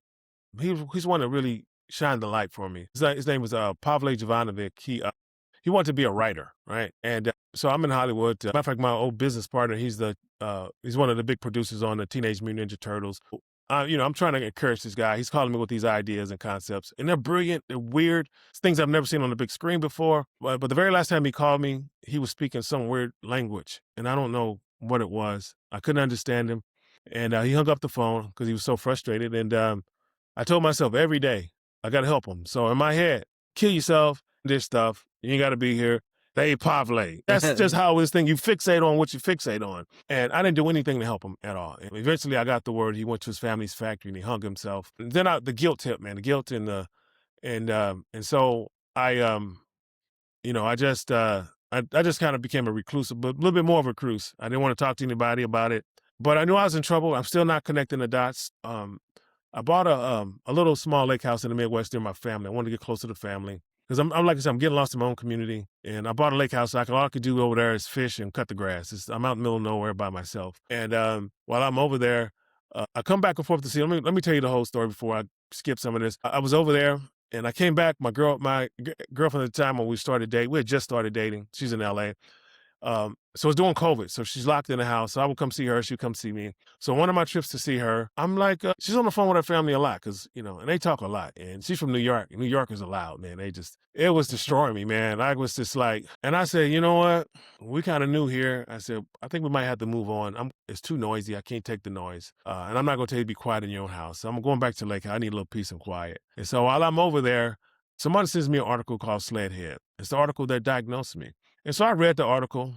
He's one that really shined the light for me. His name was Pavle Jovanovic. He wanted to be a writer, right? And so I'm in Hollywood. Matter of fact, my old business partner, he's one of the big producers on the Teenage Mutant Ninja Turtles. I'm trying to encourage this guy. He's calling me with these ideas and concepts, and they're brilliant. They're weird. It's things I've never seen on the big screen before. But the very last time he called me, he was speaking some weird language, and I don't know what it was. I couldn't understand him. And he hung up the phone because he was so frustrated. And I told myself every day, I got to help him. So in my head, kill yourself, this stuff. You ain't got to be here. Hey, Pavle. That's just how this thing, you fixate on what you fixate on. And I didn't do anything to help him at all. And eventually I got the word. He went to his family's factory and he hung himself. And then the guilt hit, man. The guilt and the And so I just I just kind of became a recluse, but a little bit more of a recluse. I didn't want to talk to anybody about it, but I knew I was in trouble. I'm still not connecting the dots. I bought a little small lake house in the Midwest near my family. I wanted to get closer to family because I'm like I said, I'm getting lost in my own community, and I bought a lake house. So all I could do over there is fish and cut the grass. I'm out in the middle of nowhere by myself, and while I'm over there, I come back and forth to see. Let me tell you the whole story before I skip some of this. I was over there. And I came back. My girlfriend at the time when we had just started dating. She's in LA. So it's during COVID. So she's locked in the house. So I would come see her. She'd come see me. So one of my trips to see her, I'm like, she's on the phone with her family a lot because, and they talk a lot. And she's from New York. New Yorkers are loud, man. It was destroying me, man. I was just like, and I said, you know what? We kind of new here. I said, I think we might have to move on. It's too noisy. I can't take the noise. And I'm not going to tell you to be quiet in your own house. So I'm going back to Lake. I need a little peace and quiet. And so while I'm over there, somebody sends me an article called Sledhead. It's the article that diagnosed me. And so I read the article.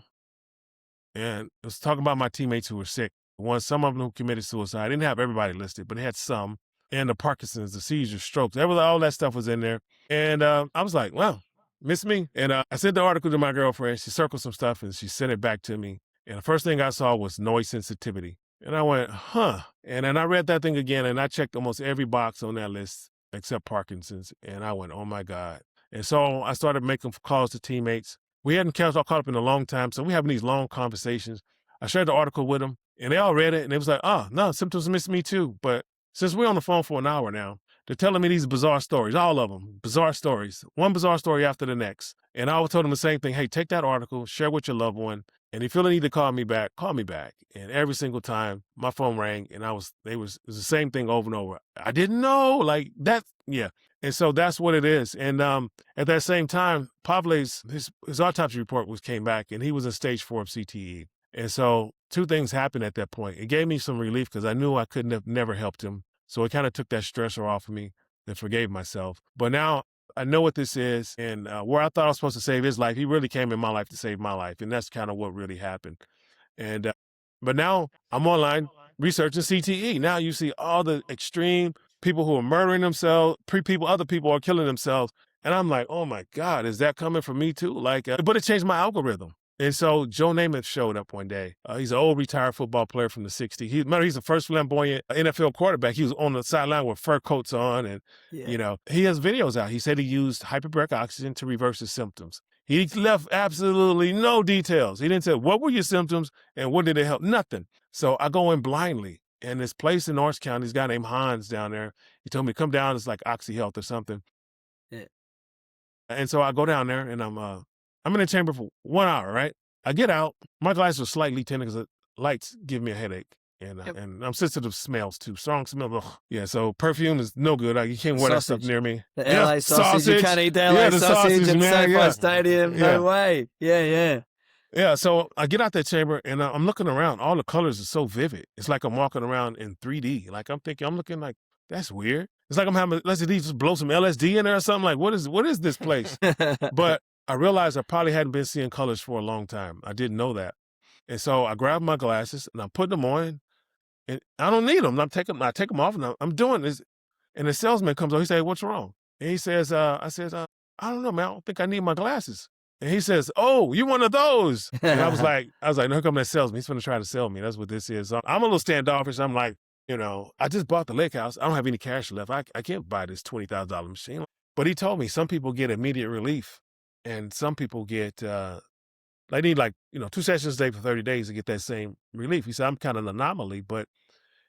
And it was talking about my teammates who were sick. Some of them who committed suicide. I didn't have everybody listed, but it had some. And the Parkinson's, the seizures, strokes. All that stuff was in there. And I was like, well, miss me. And I sent the article to my girlfriend. She circled some stuff and she sent it back to me. And the first thing I saw was noise sensitivity. And I went, huh. And then I read that thing again and I checked almost every box on that list except Parkinson's. And I went, oh my God. And so I started making calls to teammates. We hadn't caught up in a long time, so we having these long conversations. I shared the article with them, and they all read it, and it was like, oh, no, symptoms miss me too. But since we're on the phone for an hour now, they're telling me these bizarre stories, all of them, bizarre stories, one bizarre story after the next. And I told them the same thing, hey, take that article, share with your loved one, and if you feel the need to call me back, call me back. And every single time, my phone rang, and it was the same thing over and over. I didn't know, like that, yeah. And so that's what it is. And at that same time, Pavle's, his autopsy report came back, and he was in stage 4 of CTE. And so 2 things happened at that point. It gave me some relief because I knew I couldn't have never helped him. So it kind of took that stressor off of me and forgave myself. But now I know what this is, and where I thought I was supposed to save his life, he really came in my life to save my life. And that's kind of what really happened. And but now I'm online researching CTE. Now you see all the extreme people who are murdering themselves, other people are killing themselves. And I'm like, oh my God, is that coming from me too? But it changed my algorithm. And so Joe Namath showed up one day. He's an old retired football player from the 60s. He's the first flamboyant NFL quarterback. He was on the sideline with fur coats on. And, he has videos out. He said he used hyperbaric oxygen to reverse his symptoms. He left absolutely no details. He didn't say, what were your symptoms and what did it help? Nothing. So I go in blindly. And this place in Orange County, this guy named Hans down there, he told me to come down. It's like OxyHealth or something. Yeah. And so I go down there and I'm in the chamber for 1 hour, right? I get out. My glasses are slightly tinted because the lights give me a headache. And I'm sensitive to smells too. Strong smell. Ugh. Yeah, so perfume is no good. You can't wear that stuff near me. The LA sausage. You can't eat the LA sausage in SoFi Stadium. No way. Yeah. Yeah, so I get out that chamber and I'm looking around. All the colors are so vivid. It's like I'm walking around in 3D. Like I'm looking like, that's weird. It's like I'm having, let's just blow some LSD in there or something. Like, what is this place? But I realized I probably hadn't been seeing colors for a long time. I didn't know that. And so I grabbed my glasses and I'm putting them on and I don't need them. I take them off and I'm doing this. And the salesman comes over, he says, what's wrong? And he says, I don't know, man. I don't think I need my glasses. And he says, oh, you one of those. And I was like, no, here come that salesman. He's going to try to sell me. That's what this is. So I'm a little standoffish. I'm like, I just bought the lake house. I don't have any cash left. I can't buy this $20,000 machine. But he told me some people get immediate relief and some people get, they need 2 sessions a day for 30 days to get that same relief. He said, I'm kind of an anomaly, but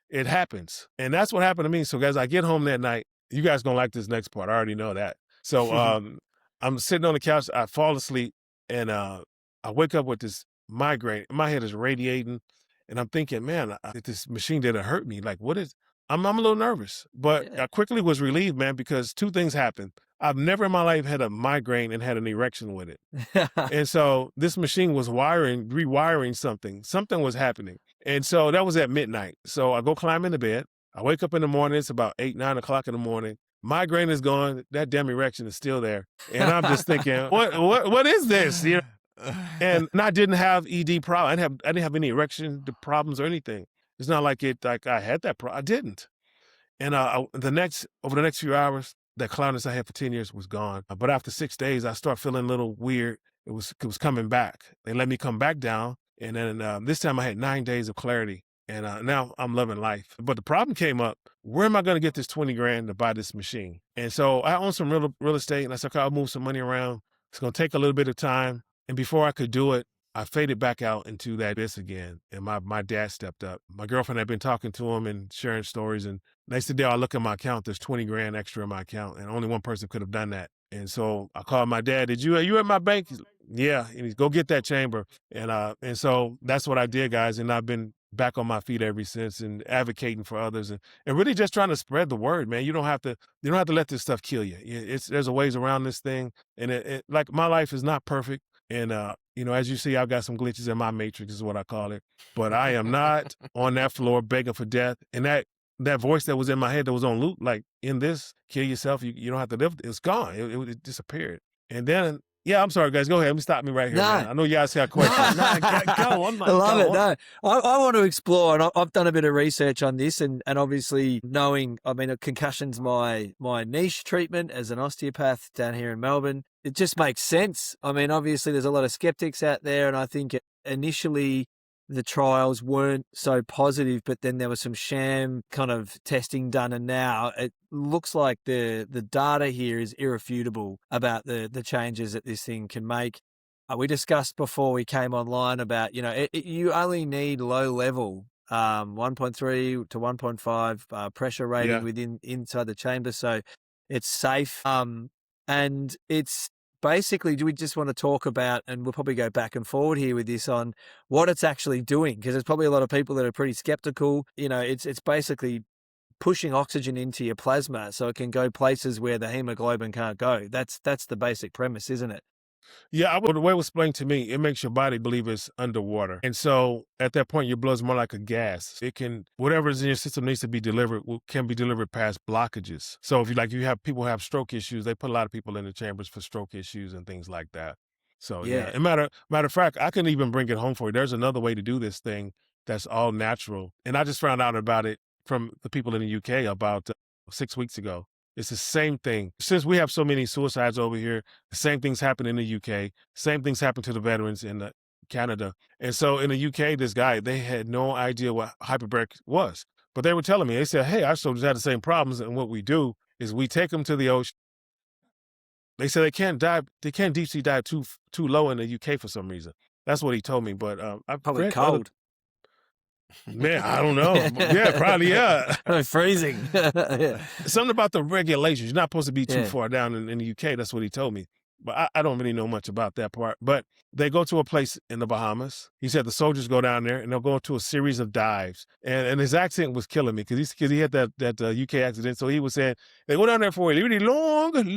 it happens. And that's what happened to me. So guys, I get home that night. You guys going to like this next part. I already know that. So, I'm sitting on the couch, I fall asleep, and I wake up with this migraine. My head is radiating, and I'm thinking, man, this machine didn't hurt me. Like, what is, I'm a little nervous. But I quickly was relieved, man, because 2 things happened. I've never in my life had a migraine and had an erection with it. And so this machine was rewiring something. Something was happening. And so that was at midnight. So I go climb into bed. I wake up in the morning. It's about 8, 9 o'clock in the morning. Migraine is gone. That damn erection is still there. And I'm just thinking, what is this? And I didn't have ED problem. I didn't have any erection problems or anything. It's not like I had that problem. I didn't. And over the next few hours, that cloudiness I had for 10 years was gone. But after 6 days, I started feeling a little weird. It was coming back. They let me come back down. And then this time I had 9 days of clarity. And now I'm loving life. But the problem came up. Where am I going to get this 20 grand to buy this machine? And so I own some real estate. And I said, okay, I'll move some money around. It's going to take a little bit of time. And before I could do it, I faded back out into that abyss again. And my dad stepped up. My girlfriend had been talking to him and sharing stories. And next day I look at my account, there's 20 grand extra in my account. And only one person could have done that. And so I called my dad. Are you at my bank? He's like, yeah. And he's go get that chamber. And so that's what I did, guys. And I've been back on my feet ever since and advocating for others and really just trying to spread the word, man. You don't have to let this stuff kill you. There's a ways around this thing. And it like my life is not perfect. And, as you see, I've got some glitches in my matrix is what I call it. But I am not on that floor begging for death. And that voice that was in my head that was on loop, like in this, kill yourself, you don't have to live, it's gone. It disappeared. And then, yeah, I'm sorry, guys. Go ahead. Let me stop me right here, man. I know you guys got questions. Go on, mate. I love go it. on. No, I want to explore, and I've done a bit of research on this, and obviously knowing, a concussion's my niche treatment as an osteopath down here in Melbourne. It just makes sense. Obviously there's a lot of skeptics out there, and I think initially the trials weren't so positive, but then there was some sham kind of testing done, and now it looks like the data here is irrefutable about the changes that this thing can make. We discussed before we came online about, you only need low level 1.3 to 1.5 pressure rating inside the chamber, so it's safe. And it's basically, do we just want to talk about, and we'll probably go back and forward here with this on what it's actually doing, because there's probably a lot of people that are pretty skeptical. It's basically pushing oxygen into your plasma so it can go places where the hemoglobin can't go. That's the basic premise, isn't it? Yeah, the way it was explained to me, it makes your body believe it's underwater. And so at that point, your blood's more like a gas. It can, whatever's in your system needs to be delivered, can be delivered past blockages. So if you have people who have stroke issues, they put a lot of people in the chambers for stroke issues and things like that. So yeah. And matter of fact, I can even bring it home for you. There's another way to do this thing that's all natural. And I just found out about it from the people in the UK about 6 weeks ago. It's the same thing. Since we have so many suicides over here, the same things happen in the UK. Same things happen to the veterans in Canada. And so in the UK, this guy, they had no idea what hyperbaric was. But they were telling me, they said, hey, our soldiers had the same problems. And what we do is we take them to the ocean. They said they can't deep sea dive too low in the UK for some reason. That's what he told me. But I've Probably read cold. Man, I don't know. Yeah, probably, yeah. Freezing. Yeah. Something about the regulations. You're not supposed to be too far down in the UK. That's what he told me. But I don't really know much about that part. But they go to a place in the Bahamas. He said the soldiers go down there and they'll go to a series of dives. And his accent was killing me because he had that UK accident. So he was saying they go down there for a really long time.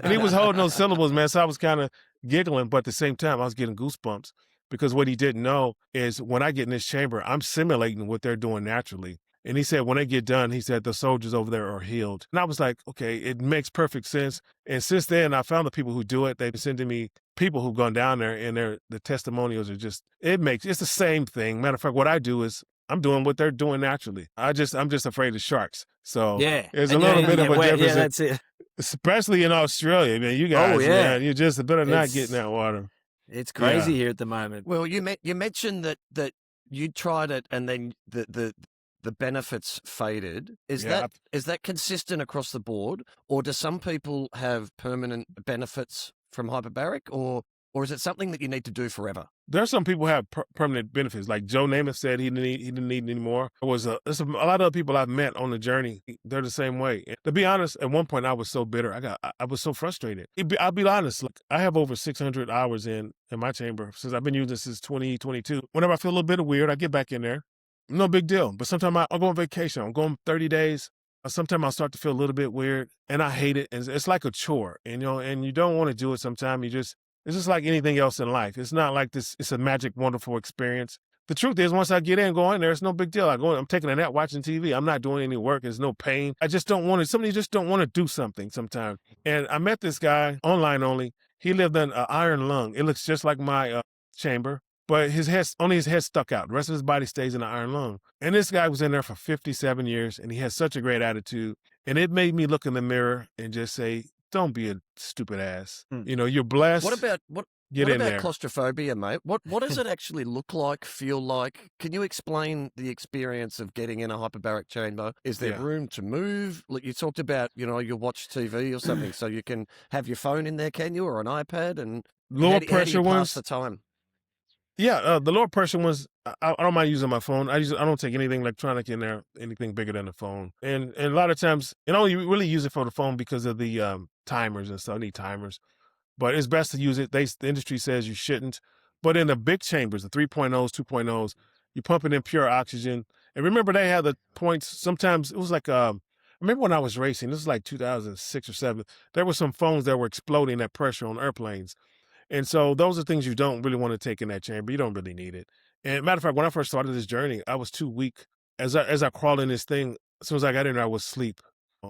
And he was holding those syllables, man. So I was kind of giggling, but at the same time, I was getting goosebumps. Because what he didn't know is when I get in this chamber, I'm simulating what they're doing naturally. And he said, when they get done, he said, the soldiers over there are healed. And I was like, okay, it makes perfect sense. And since then, I found the people who do it. They've been sending me people who've gone down there and the testimonials are just, it's the same thing. Matter of fact, what I do is I'm doing what they're doing naturally. I'm just afraid of sharks. So there's a little bit of a difference. Yeah, that's it. Especially in Australia, man. You guys, man, you just better not get in that water. It's crazy here at the moment. Well, you mentioned that you tried it and then the benefits faded. Is that consistent across the board, or do some people have permanent benefits from hyperbaric, or is it something that you need to do forever? There are some people who have permanent benefits. Like Joe Namath said he didn't need any more. There's a lot of other people I've met on the journey. They're the same way. And to be honest, at one point I was so bitter. I was so frustrated. I'll be honest. Look, I have over 600 hours in my chamber since I've been using this since 2022. Whenever I feel a little bit weird, I get back in there. No big deal. But sometimes I'll go on vacation. I'm going 30 days. Sometimes I'll start to feel a little bit weird, and I hate it. And it's like a chore, and you don't want to do it sometimes. It's just like anything else in life. It's not like this. It's a magic, wonderful experience. The truth is, once I get in there, it's no big deal. I'm taking a nap, watching TV. I'm not doing any work. There's no pain. I just don't want to. Somebody just don't want to do something sometimes. And I met this guy online only. He lived in an iron lung. It looks just like my chamber, but his head stuck out. The rest of his body stays in an iron lung. And this guy was in there for 57 years, and he has such a great attitude. And it made me look in the mirror and just say, don't be a stupid ass. Mm. You know, you're blessed. What about Get what in about there. claustrophobia, mate? What does it actually look like, feel like? Can you explain the experience of getting in a hyperbaric chamber? Is there Yeah. room to move? Like you talked about, you watch TV or something, so you can have your phone in there, can you, or an iPad? And Lower how do you pressure pass ones. the time? Yeah, the lower pressure ones, I don't mind using my phone. I don't take anything electronic in there, anything bigger than the phone. And a lot of times, and I only really use it for the phone because of the timers and stuff. I need timers. But it's best to use it. The industry says you shouldn't. But in the big chambers, the 3.0s, 2.0s, you're pumping in pure oxygen. And remember, they had the points. Sometimes it was like, I remember when I was racing, this was like 2006 or 7, there were some phones that were exploding at pressure on airplanes. And so those are things you don't really want to take in that chamber. You don't really need it. And matter of fact, when I first started this journey, I was too weak. As I crawled in this thing, as soon as I got in there, I would sleep.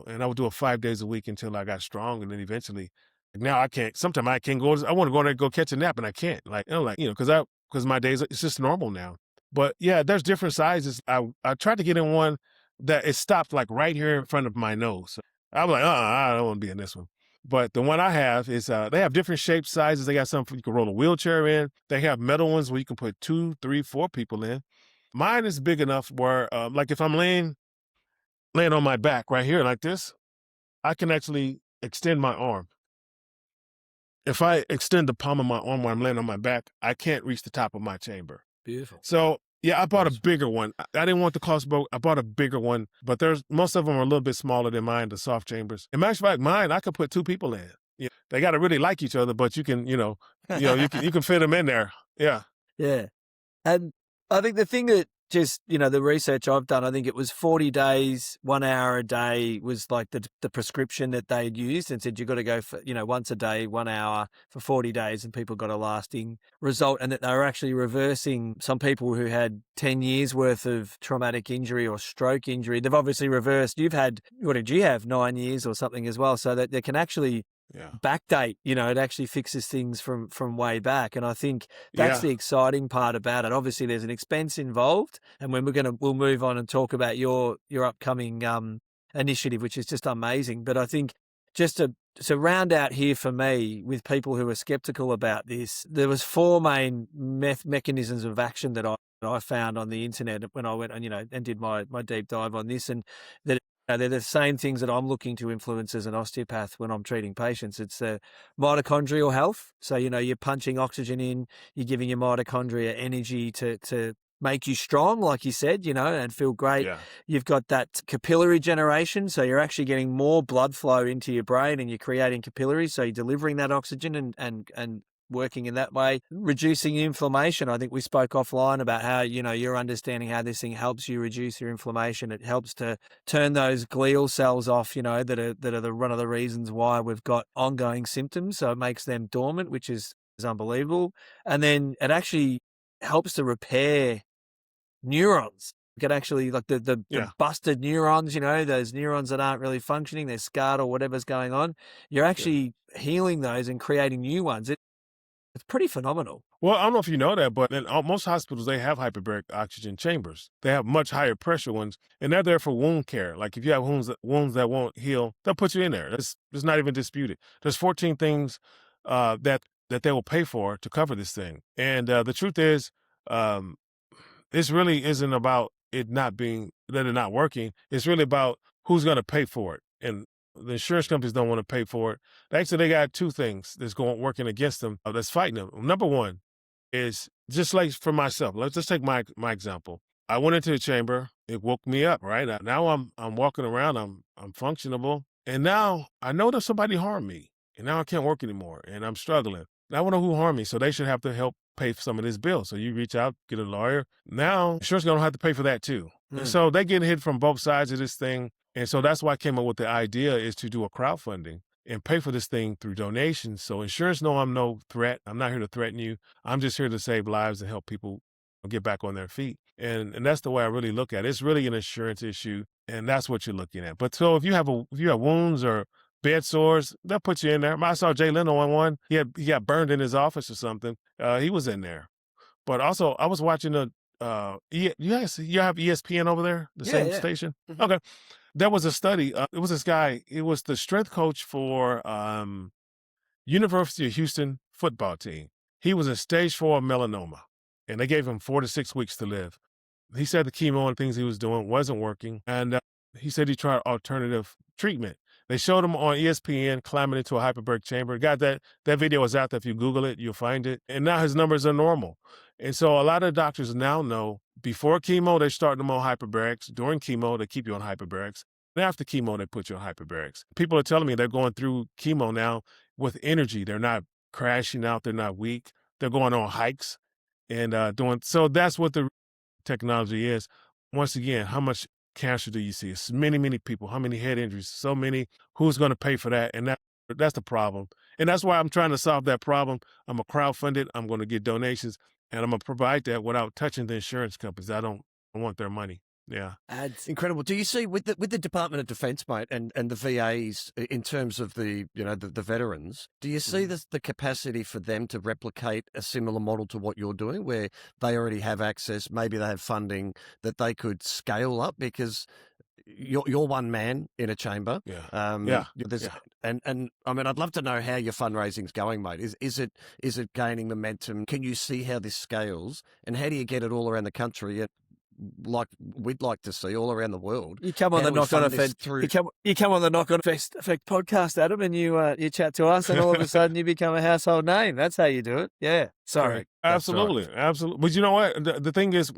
And I would do it 5 days a week until I got strong. And then eventually, now I can't. Sometimes I can't go. I want to go in there and go catch a nap, and I can't. Because my days, it's just normal now. But yeah, there's different sizes. I tried to get in one that it stopped like right here in front of my nose. So I was like, I don't want to be in this one. But the one I have is, they have different shapes, sizes. They got some you can roll a wheelchair in. They have metal ones where you can put 2, 3, 4 people in. Mine is big enough where, like if I'm laying on my back right here like this, I can actually extend my arm. If I extend the palm of my arm while I'm laying on my back, I can't reach the top of my chamber. Beautiful. So yeah, I bought a bigger one. I didn't want the crossbow. I bought a bigger one, but most of them are a little bit smaller than mine, the soft chambers. In matter of fact, mine, I could put 2 people in. Yeah, they got to really like each other, but you can, you can fit them in there. Yeah. Yeah. And I think the thing that just, the research I've done, I think it was 40 days, 1 hour a day was like the prescription that they'd used, and said you've got to go for, once a day, 1 hour for 40 days, and people got a lasting result, and that they were actually reversing some people who had 10 years worth of traumatic injury or stroke injury. They've obviously reversed. You've had, what did you have, 9 years or something as well, so that they can actually backdate, it actually fixes things from way back. And I think that's the exciting part about it. Obviously there's an expense involved, and when we'll move on and talk about your upcoming initiative, which is just amazing. But I think just to round out here for me with people who are skeptical about this, there was 4 main mechanisms of action that I found on the internet when I went and did my deep dive on this, and that they're the same things that I'm looking to influence as an osteopath when I'm treating patients. It's the mitochondrial health. So, you're punching oxygen in, you're giving your mitochondria energy to make you strong, like you said, and feel great. Yeah. You've got that capillary generation. So you're actually getting more blood flow into your brain, and you're creating capillaries. So you're delivering that oxygen and working in that way, reducing inflammation. I think we spoke offline about how, you're understanding how this thing helps you reduce your inflammation. It helps to turn those glial cells off, that are one of the reasons why we've got ongoing symptoms. So it makes them dormant, which is unbelievable. And then it actually helps to repair neurons. You can actually, like the busted neurons, those neurons that aren't really functioning, they're scarred or whatever's going on. You're actually healing those and creating new ones. It's pretty phenomenal. Well, I don't know if you know that, but in most hospitals, they have hyperbaric oxygen chambers. They have much higher pressure ones, and they're there for wound care. Like if you have wounds that won't heal, they'll put you in there. It's not even disputed. There's 14 things that they will pay for to cover this thing. And the truth is, this really isn't about it not working. It's really about who's going to pay for it. And the insurance companies don't want to pay for it. Actually, they got 2 things that's working against them, that's fighting them. Number one is, just like for myself. Let's just take my example. I went into the chamber. It woke me up, right? Now I'm walking around. I'm functionable. And now I know that somebody harmed me. And now I can't work anymore. And I'm struggling. Now I want to know who harmed me. So they should have to help pay for some of this bill. So you reach out, get a lawyer. Now insurance going to have to pay for that too. And so they get hit from both sides of this thing. And so that's why I came up with the idea is to do a crowdfunding and pay for this thing through donations. So insurance know I'm no threat. I'm not here to threaten you. I'm just here to save lives and help people get back on their feet. And that's the way I really look at it. It's really an insurance issue, and that's what you're looking at. But so if you have wounds or bed sores, they'll put you in there. I saw Jay Leno on one. He got burned in his office or something. He was in there. But also, I was watching you have ESPN over there, the same station? Mm-hmm. Okay. There was a study. It was this guy. It was the strength coach for University of Houston football team. He was in stage 4 melanoma, and they gave him 4 to 6 weeks to live. He said the chemo and things he was doing wasn't working, and he said he tried alternative treatment. They showed him on ESPN climbing into a hyperbaric chamber. Got that video is out there. If you Google it, you'll find it. And now his numbers are normal. And so a lot of doctors now know before chemo, they're starting them on hyperbarics. During chemo, they keep you on hyperbarics. And after chemo, they put you on hyperbarics. People are telling me they're going through chemo now with energy. They're not crashing out. They're not weak. They're going on hikes and doing. So that's what the technology is. Once again, how much cancer do you see? It's many, many people. How many head injuries? So many. Who's going to pay for that? And that's the problem. And that's why I'm trying to solve that problem. I'm a crowdfunded. I'm going to get donations, and I'm going to provide that without touching the insurance companies. I don't want their money. Yeah. Ads. Incredible. Do you see with the Department of Defense, mate, and the VAs in terms of the veterans, do you see the capacity for them to replicate a similar model to what you're doing, where they already have access, maybe they have funding that they could scale up because you're one man in a chamber. Yeah. And I mean, I'd love to know how your fundraising's going, mate. Is it gaining momentum? Can you see how this scales, and how do you get it all around the country? Like we'd like to see all around the world. You come on the Knock On Effect. You come on the Knock On Effect podcast, Adam, and you chat to us, and all of a sudden you become a household name. That's how you do it. Yeah. Sorry. Absolutely. But you know what? The thing is,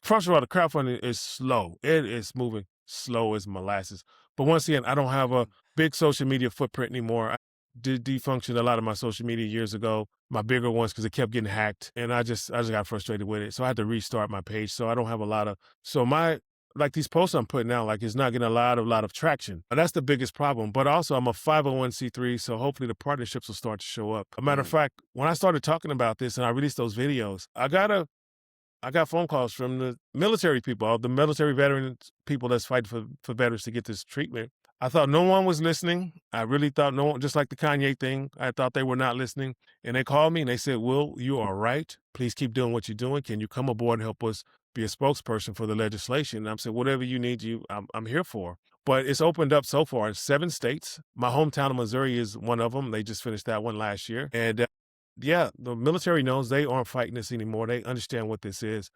first of all, the crowdfunding is slow. It is moving slow as molasses. But once again, I don't have a big social media footprint anymore. I did defunction a lot of my social media years ago, my bigger ones, because it kept getting hacked, and I just got frustrated with it. So I had to restart my page. So I don't have a lot of, these posts I'm putting out, it's not getting a lot of traction. And that's the biggest problem. But also I'm a 501c3, so hopefully the partnerships will start to show up. A matter of fact, when I started talking about this and I released those videos, I got phone calls from the military people, all the military veterans, people that's fighting for veterans to get this treatment. I thought no one was listening. I really thought no one, just like the Kanye thing, I thought they were not listening. And they called me and they said, Will, you are right. Please keep doing what you're doing. Can you come aboard and help us be a spokesperson for the legislation? And I'm saying, whatever you need, I'm here for. But it's opened up so far in 7 states. My hometown of Missouri is one of them. They just finished that one last year. And the military knows they aren't fighting this anymore. They understand what this is.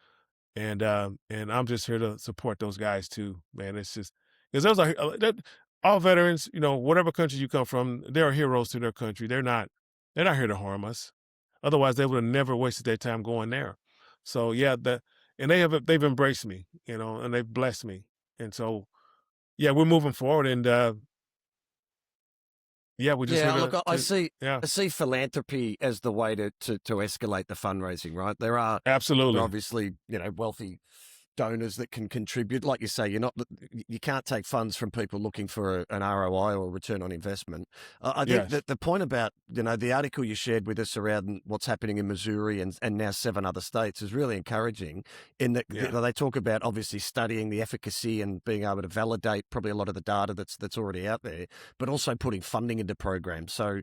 And I'm just here to support those guys too, man. It's just, because those are, all veterans, whatever country you come from, they're heroes to their country. They're not here to harm us. Otherwise, they would have never wasted their time going there. So yeah, and they've embraced me, and they've blessed me. And so, yeah, we're moving forward, and we're just I see philanthropy as the way to escalate the fundraising, right? There are absolutely obviously wealthy donors that can contribute. Like you say, you can't take funds from people looking for an ROI or a return on investment. I think that the point about, the article you shared with us around what's happening in Missouri and now 7 other states is really encouraging in that they talk about obviously studying the efficacy and being able to validate probably a lot of the data that's already out there, but also putting funding into programs. So,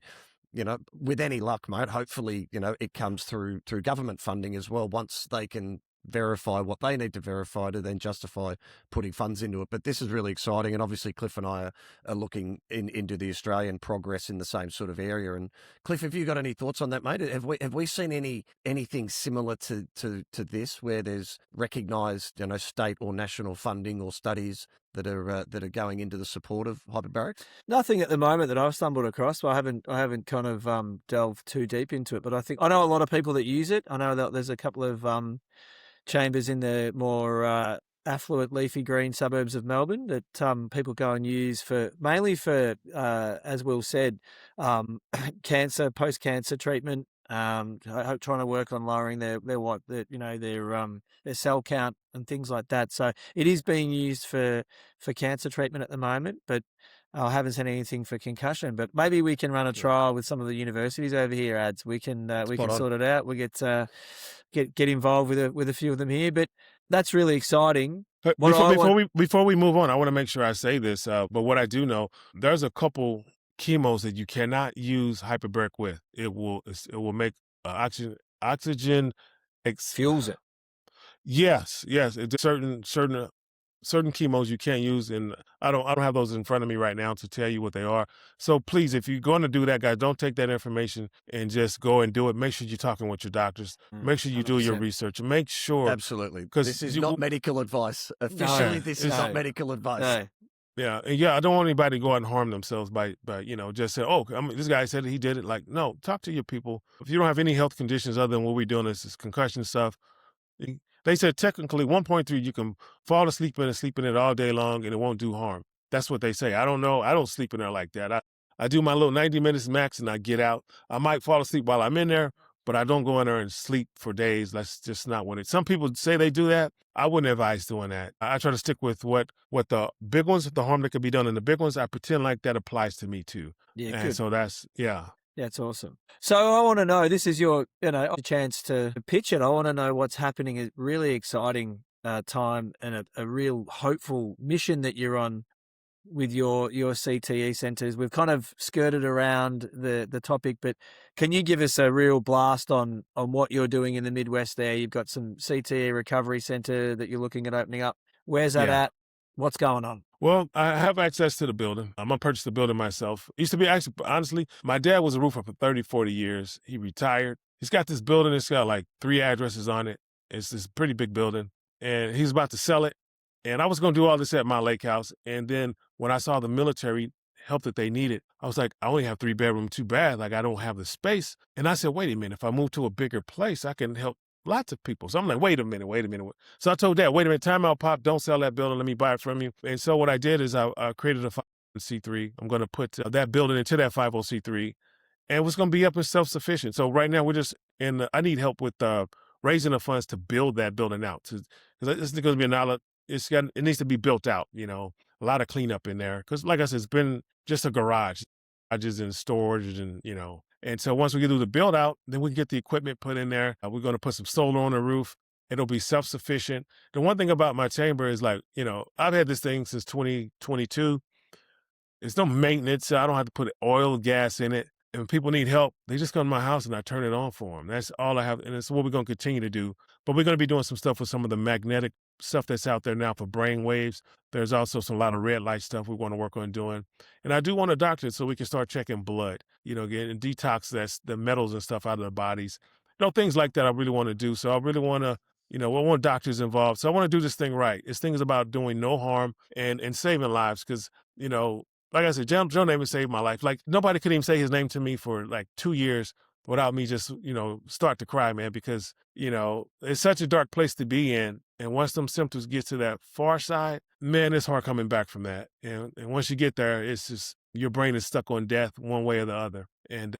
with any luck, mate, hopefully, it comes through government funding as well, once they can verify what they need to verify to then justify putting funds into it. But this is really exciting, and obviously Cliff and I are looking into the Australian progress in the same sort of area. And Cliff, have you got any thoughts on that, mate? Have we seen anything similar to this, where there's recognised state or national funding or studies that are going into the support of hyperbarics? Nothing at the moment that I've stumbled across. Well, I haven't kind of delved too deep into it, but I know a lot of people that use it. I know that there's a couple of chambers in the more affluent leafy green suburbs of Melbourne that people go and use mainly for as Will said, cancer, post-cancer treatment. Trying to work on lowering their cell count and things like that. So it is being used for cancer treatment at the moment, but I haven't seen anything for concussion. But maybe we can run a trial with some of the universities over here. Ads we can sort it out. We get involved with a few of them here. But that's really exciting. But before we move on, I want to make sure I say this. But what I do know, there's a couple chemos that you cannot use hyperbaric with. It will make oxygen fuels it. Yes. It's certain certain chemos you can't use, and I don't have those in front of me right now to tell you what they are. So please, if you're going to do that, guys, don't take that information and just go and do it. Make sure you're talking with your doctors. Make sure you do your 100%. research. Make sure. Absolutely. 'Cause This is you- not medical advice. Officially, this is not no. medical advice. No. Yeah, and yeah, I don't want anybody to go out and harm themselves by just say, oh, this guy said he did it. Like, no, talk to your people. If you don't have any health conditions other than what we're doing, this is concussion stuff. They said technically 1.3, you can fall asleep in and sleep in it all day long and it won't do harm. That's what they say. I don't know. I don't sleep in there like that. I do my little 90 minutes max and I get out. I might fall asleep while I'm in there, but I don't go in there and sleep for days. That's just not what it. Some people say they do that. I wouldn't advise doing that. I try to stick with what the big ones, the harm that could be done in the big ones. I pretend like that applies to me too. Yeah, And good. so that's, yeah. That's awesome. So I want to know, this is your, chance to pitch it. I want to know what's happening. A really exciting time and a real hopeful mission that you're on with your CTE centers. We've kind of skirted around the topic, but can you give us a real blast on what you're doing in the Midwest there? You've got some CTE recovery center that you're looking at opening up. Where's that Yeah. at? What's going on? Well, I have access to the building. I'm going to purchase the building myself. Used to be, actually, honestly, my dad was a roofer for 30, 40 years. He retired. He's got this building. It's got like 3 addresses on it. It's this pretty big building. And he's about to sell it. And I was going to do all this at my lake house. And then when I saw the military help that they needed, I was like, I only have 3 bedrooms, too bad. Like, I don't have the space. And I said, wait a minute, if I move to a bigger place, I can help lots of people. So I'm like, wait a minute. So I told Dad, wait a minute, time out, Pop, don't sell that building. Let me buy it from you. And so what I did is I created a 501c3. I'm going to put that building into that 501c3. And it's going to be up and self-sufficient. So right now we're just I need help with raising the funds to build that building out. Because it's going to be it needs to be built out, a lot of cleanup in there. Because like I said, it's been just a garage. Garages and storage and, And so once we get through the build out, then we can get the equipment put in there. We're going to put some solar on the roof. It'll be self-sufficient. The one thing about my chamber is like, I've had this thing since 2022. It's no maintenance. So I don't have to put oil, gas in it. And when people need help, they just come to my house and I turn it on for them. That's all I have. And it's what we're going to continue to do. But we're going to be doing some stuff with some of the magnetic stuff that's out there now for brain waves. There's also a lot of red light stuff we want to work on doing. And I do want a doctor so we can start checking blood, getting detox the metals and stuff out of the bodies. Things like that I really want to do. So I really want to, I want doctors involved. So I want to do this thing right. This thing is about doing no harm and saving lives because, like I said, Joe Namath saved my life. Like nobody could even say his name to me for like 2 years without me just, start to cry, man, because, it's such a dark place to be in. And once them symptoms get to that far side, man, it's hard coming back from that. And once you get there, it's just your brain is stuck on death one way or the other. And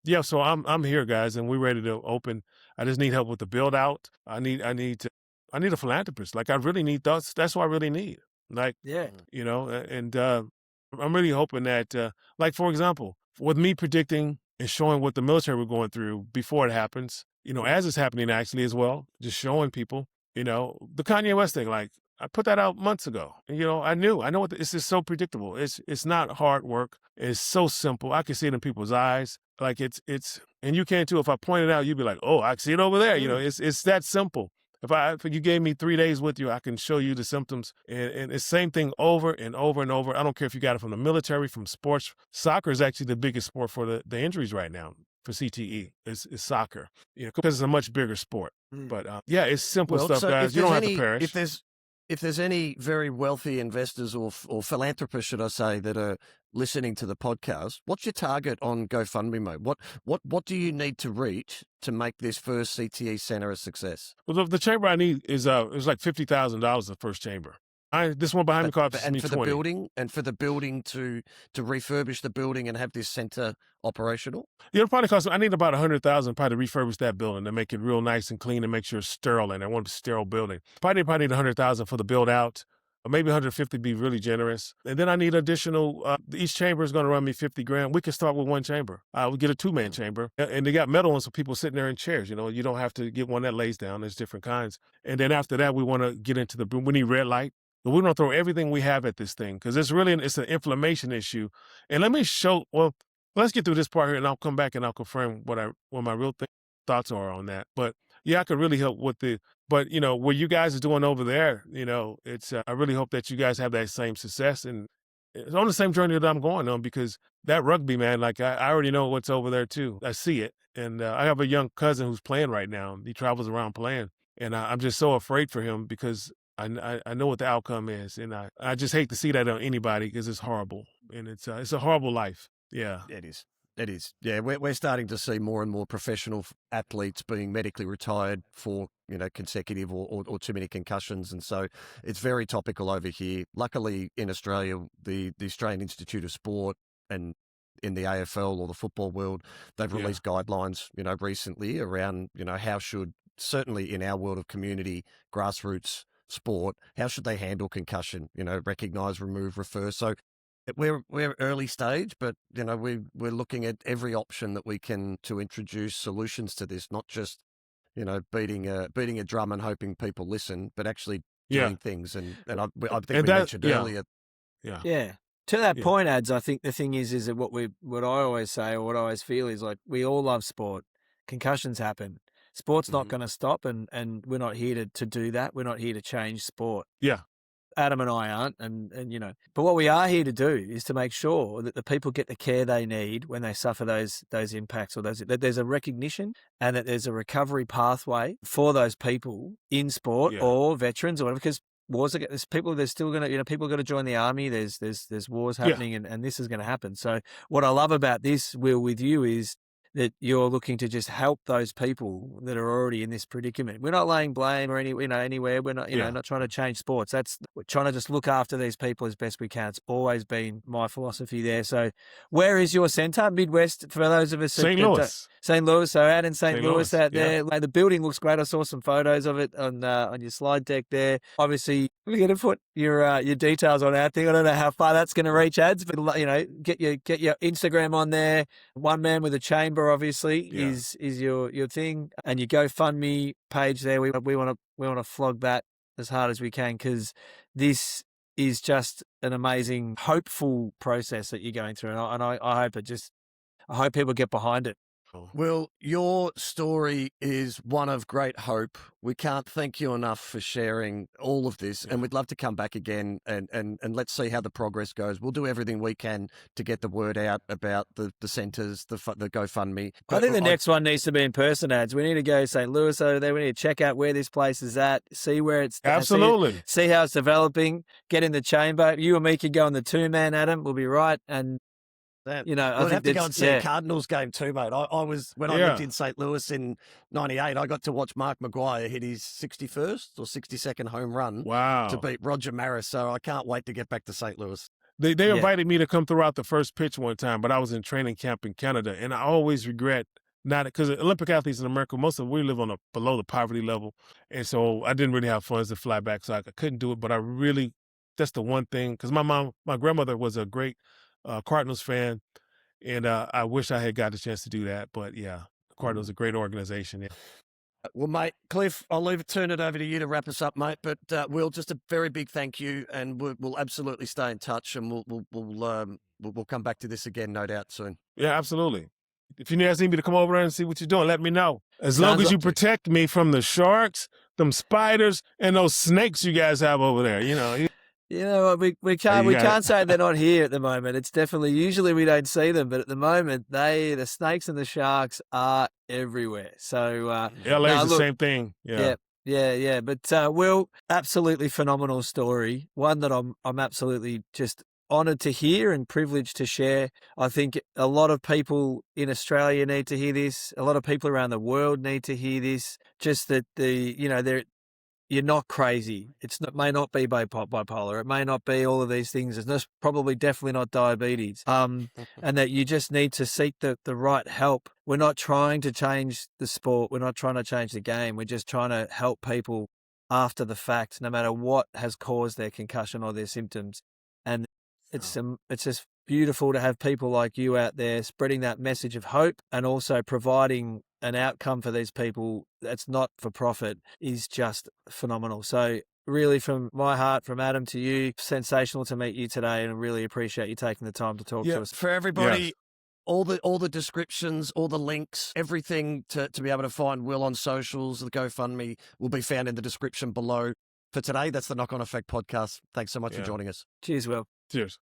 yeah, so I'm here, guys, and we're ready to open. I just need help with the build out. I need a philanthropist. Like I really need those. That's what I really need. Like, Yeah. And I'm really hoping that, like, for example, with me predicting and showing what the military were going through before it happens, as it's happening actually as well, just showing people, the Kanye West thing, like I put that out months ago. And, I know it's just so predictable. It's not hard work. It's so simple. I can see it in people's eyes. Like it's, and you can too. If I point it out, you'd be like, oh, I can see it over there. It's that simple. If you gave me 3 days with you, I can show you the symptoms. And it's the same thing over and over and over. I don't care if you got it from the military, from sports. Soccer is actually the biggest sport for the injuries right now for CTE. Is soccer, because it's a much bigger sport. But yeah, it's simple stuff, so guys. You don't have to perish. If there's any very wealthy investors or philanthropists, should I say, that are listening to the podcast, what's your target on GoFundMe, mate? What do you need to reach to make this first CTE center a success? Well, the chamber I need is like $50,000 the first chamber. This one behind me costs me for $20,000. the building to refurbish the building and have this center operational. Yeah, it'll probably cost. I need about $100,000 probably to refurbish that building to make it real nice and clean and make sure it's sterile. And I want a sterile building. Probably need $100,000 for the build out. Or maybe 150 be really generous. And then I need additional. Each chamber is going to run me $50,000. We can start with one chamber. We get a 2-man chamber, and they got metal ones for people sitting there in chairs. You don't have to get one that lays down. There's different kinds. And then after that, we want to get into we need red light. But we're going to throw everything we have at this thing because it's an inflammation issue. And let's get through this part here and I'll come back and I'll confirm what my real thoughts are on that. But I could really help with but what you guys are doing over there, it's, I really hope that you guys have that same success, and it's on the same journey that I'm going on, because that rugby, man, like I already know what's over there too. I see it. And I have a young cousin who's playing right now. He travels around playing, and I'm just so afraid for him, because I know what the outcome is, and I just hate to see that on anybody, because it's horrible, and it's a horrible life. Yeah. It is. It is. Yeah, we're starting to see more and more professional athletes being medically retired for, consecutive or too many concussions. And so it's very topical over here. Luckily, in Australia, the Australian Institute of Sport and in the AFL or the football world, they've released guidelines, recently around, how should, certainly in our world of community, grassroots sport, how should they handle concussion, recognize, remove, refer. So we're early stage, but we're looking at every option that we can to introduce solutions to this, not just beating a drum and hoping people listen, but actually doing things. And I think we mentioned earlier. Yeah. To that point, Ads, I think the thing is that what I always say, or what I always feel, is like, we all love sport. Concussions happen. Sport's not going to stop, and we're not here to do that. We're not here to change sport. Yeah. Adam and I aren't, and but what we are here to do is to make sure that the people get the care they need when they suffer those impacts, or that there's a recognition and that there's a recovery pathway for those people in sport or veterans or whatever. Because there's still going to, people are going to join the army. There's wars happening, and this is going to happen. So what I love about this, Will, with you, is that you're looking to just help those people that are already in this predicament. We're not laying blame or anywhere. We're not, not trying to change sports. We're trying to just look after these people as best we can. It's always been my philosophy there. So where is your centre? Midwest, for those of us. St. Louis. St. Louis. So out in St. Louis out there. Like, the building looks great. I saw some photos of it on your slide deck there. Obviously, we're going to put your details on our thing. I don't know how far that's going to reach, Ads, but get your Instagram on there. One Man with a Chamber, obviously, is your thing, and your GoFundMe page there. We want to flog that as hard as we can, because this is just an amazing, hopeful process that you're going through, and I hope people get behind it. Well, your story is one of great hope. We can't thank you enough for sharing all of this, and we'd love to come back again and let's see how the progress goes. We'll do everything we can to get the word out about the centres, the GoFundMe. I think the next one needs to be in person, Ads. We need to go to St. Louis over there. We need to check out where this place is at, see where it's absolutely, see how it's developing, get in the chamber. You and me could go on the 2-man, Adam. We'll be right. And I we'll think have to go and see a Cardinals game too, mate. When I lived in St. Louis in '98, I got to watch Mark Maguire hit his 61st or 62nd home run to beat Roger Maris. So I can't wait to get back to St. Louis. They invited me to come throw out the first pitch one time, but I was in training camp in Canada, and I always regret not, because Olympic athletes in America, most of we live on below the poverty level, and so I didn't really have funds to fly back, so I couldn't do it. But that's the one thing, because my grandmother was a great Cardinals fan, and I wish I had got a chance to do that. But the Cardinals are a great organization. Yeah. Well, mate, Cliff, turn it over to you to wrap us up, mate. But Will, just a very big thank you, and we'll absolutely stay in touch, and we'll come back to this again, no doubt, soon. Yeah, absolutely. If you guys need me to come over there and see what you're doing, let me know. As long as you protect me from the sharks, them spiders, and those snakes you guys have over there, we can't say they're not here at the moment. It's definitely, usually we don't see them, but at the moment the snakes and the sharks are everywhere. So LA's the same thing. Yeah. But Will, absolutely phenomenal story. One that I'm absolutely just honoured to hear and privileged to share. I think a lot of people in Australia need to hear this. A lot of people around the world need to hear this. Just that you're not crazy. It may not be bipolar. It may not be all of these things. It's probably definitely not diabetes. And that you just need to seek the right help. We're not trying to change the sport. We're not trying to change the game. We're just trying to help people after the fact, no matter what has caused their concussion or their symptoms. And it's just beautiful to have people like you out there spreading that message of hope, and also providing an outcome for these people that's not for profit is just phenomenal. So really, from my heart, from Adam to you, sensational to meet you today, and I really appreciate you taking the time to talk to us. For everybody all the descriptions, all the links, everything to be able to find Will on socials, the GoFundMe will be found in the description below. For today, that's the Knock On Effect podcast. Thanks so much for joining us. Cheers, Will. Cheers.